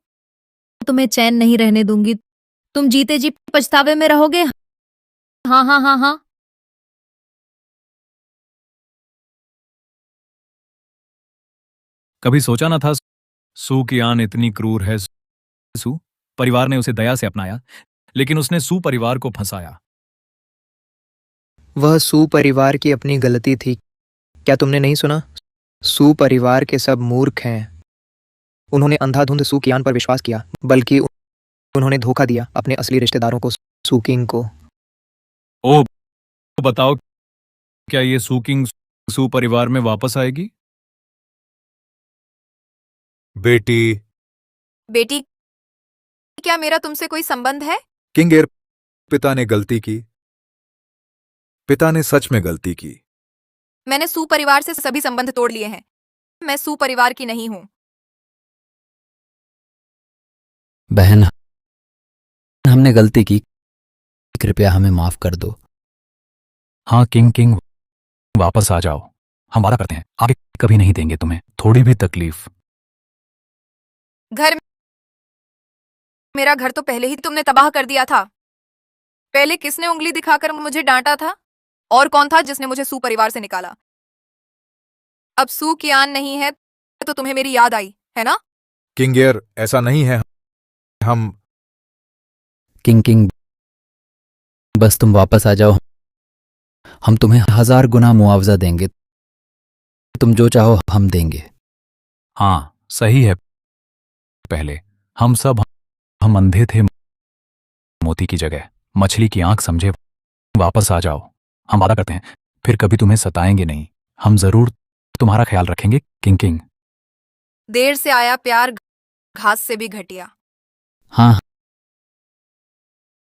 तुम्हें चैन नहीं रहने दूंगी। तुम जीते जी पछतावे में रहोगे। हाँ हाँ हाँ हाँ। कभी सोचा न था सू की आन इतनी क्रूर है। सू परिवार ने उसे दया से अपनाया, लेकिन उसने सू परिवार को फंसाया। वह सू परिवार की अपनी गलती थी। क्या तुमने नहीं सुना? सू परिवार के सब मूर्ख हैं। उन्होंने अंधाधुंध सू कियान पर विश्वास किया, बल्कि उन्होंने धोखा दिया अपने असली रिश्तेदारों को, सू किंग को। ओ बताओ, क्या ये सू किंग सू परिवार में वापस आएगी? बेटी, बेटी, क्या मेरा तुमसे कोई संबंध है? किंगेर, पिता ने गलती की। पिता ने सच में गलती की। मैंने सू परिवार से सभी संबंध तोड़ लिए हैं। मैं सू परिवार की नहीं हूं। बहन, हमने गलती की, कृपया हमें माफ कर दो। हाँ किंग किंग, वापस आ जाओ। हम वादा करते हैं आगे कभी नहीं देंगे तुम्हें थोड़ी भी तकलीफ। घर, मेरा घर तो पहले ही तुमने तबाह कर दिया था। पहले किसने उंगली दिखाकर मुझे डांटा था? और कौन था जिसने मुझे सू परिवार से निकाला? अब सू कियान नहीं है तो तुम्हें मेरी याद आई है ना? किंगेर, ऐसा नहीं है। हम किंग किंग, बस तुम वापस आ जाओ, हम तुम्हें 1000 गुना मुआवजा देंगे। तुम जो चाहो हम देंगे। हाँ सही है, पहले हम अंधे थे, मोती की जगह मछली की आंख समझे। वापस आ जाओ, हम वादा करते हैं फिर कभी तुम्हें सताएंगे नहीं। हम जरूर तुम्हारा ख्याल रखेंगे किंग किंग। देर से आया प्यार घास से भी घटिया। हाँ,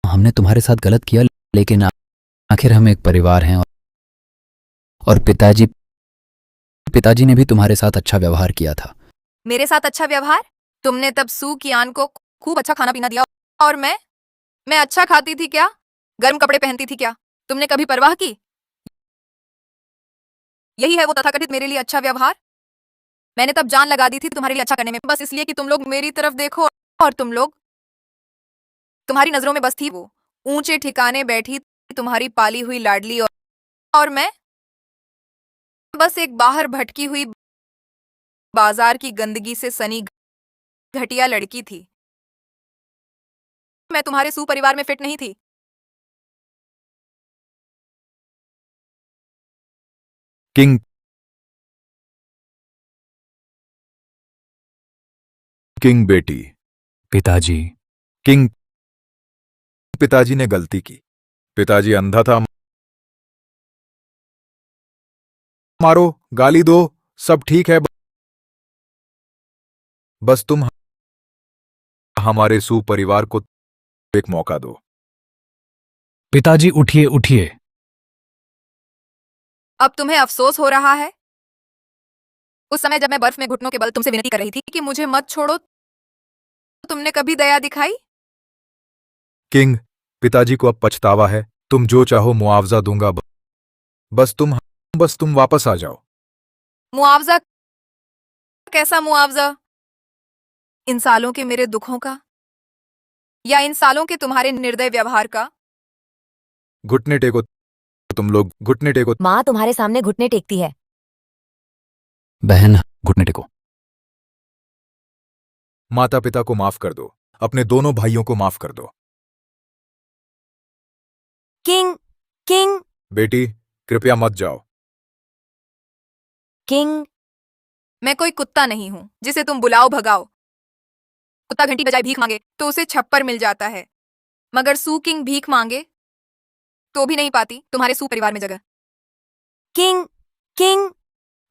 हमने तुम्हारे साथ गलत किया, लेकिन आखिर हम एक परिवार हैं, और पिताजी ने भी तुम्हारे साथ अच्छा व्यवहार किया था। मेरे साथ अच्छा व्यवहार? तुमने तब सू कियान को खूब अच्छा खाना पीना दिया, और मैं अच्छा खाती थी क्या? गर्म कपड़े पहनती थी क्या? तुमने कभी परवाह की? यही है वो तथाकथित मेरे लिए अच्छा व्यवहार? मैंने तब जान लगा दी थी तुम्हारे लिए अच्छा करने में, बस इसलिए कि तुम लोग मेरी तरफ देखो, और तुम्हारी नजरों में बस थी वो ऊंचे ठिकाने बैठी तुम्हारी पाली हुई लाडली, और मैं बस एक बाहर भटकी हुई बाजार की गंदगी से सनी घटिया लड़की थी। मैं तुम्हारे सू परिवार में फिट नहीं थी। किंग किंग बेटी, पिताजी, किंग, पिताजी ने गलती की। पिताजी अंधा था। मारो, गाली दो, सब ठीक है, बस तुम हमारे सू परिवार को एक मौका दो। पिताजी उठिए उठिए। अब तुम्हें अफसोस हो रहा है? उस समय जब मैं बर्फ में घुटनों के बल तुमसे विनती कर रही थी कि मुझे मत छोड़ो, तुमने कभी दया दिखाई? किंग, पिताजी को अब पछतावा है। तुम जो चाहो मुआवजा दूंगा। बस तुम वापस आ जाओ। मुआवजा? कैसा मुआवजा? इन सालों के मेरे दुखों का, या इन सालों के तुम्हारे निर्दय व्यवहार का? घुटने टेको। तुम लोग घुटने टेको। माँ तुम्हारे सामने घुटने टेकती है। बहन, घुटने टेको। माता पिता को माफ कर दो। अपने दोनों भाइयों को माफ कर दो। किंग, किंग, बेटी, कृपया मत जाओ। किंग, मैं कोई कुत्ता नहीं हूं जिसे तुम बुलाओ भगाओ। कुत्ता घंटी बजाए भीख मांगे तो उसे छप्पर मिल जाता है, मगर सू किंग भीख मांगे तो भी नहीं पाती तुम्हारे सू परिवार में जगह। किंग, किंग,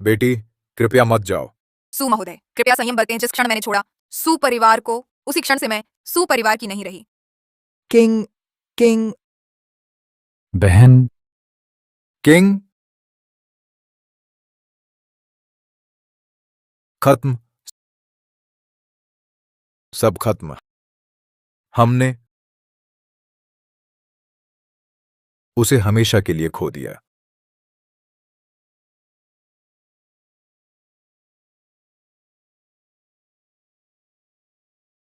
बेटी, कृपया मत जाओ। सू महोदय, कृपया संयम बरतें। जिस क्षण मैंने छोड़ा सू परिवार को, उसी क्षण से मैं सू परिवार की नहीं रही। किंग, किंग, बहन, किंग, खत्म। सब खत्म। हमने उसे हमेशा के लिए खो दिया।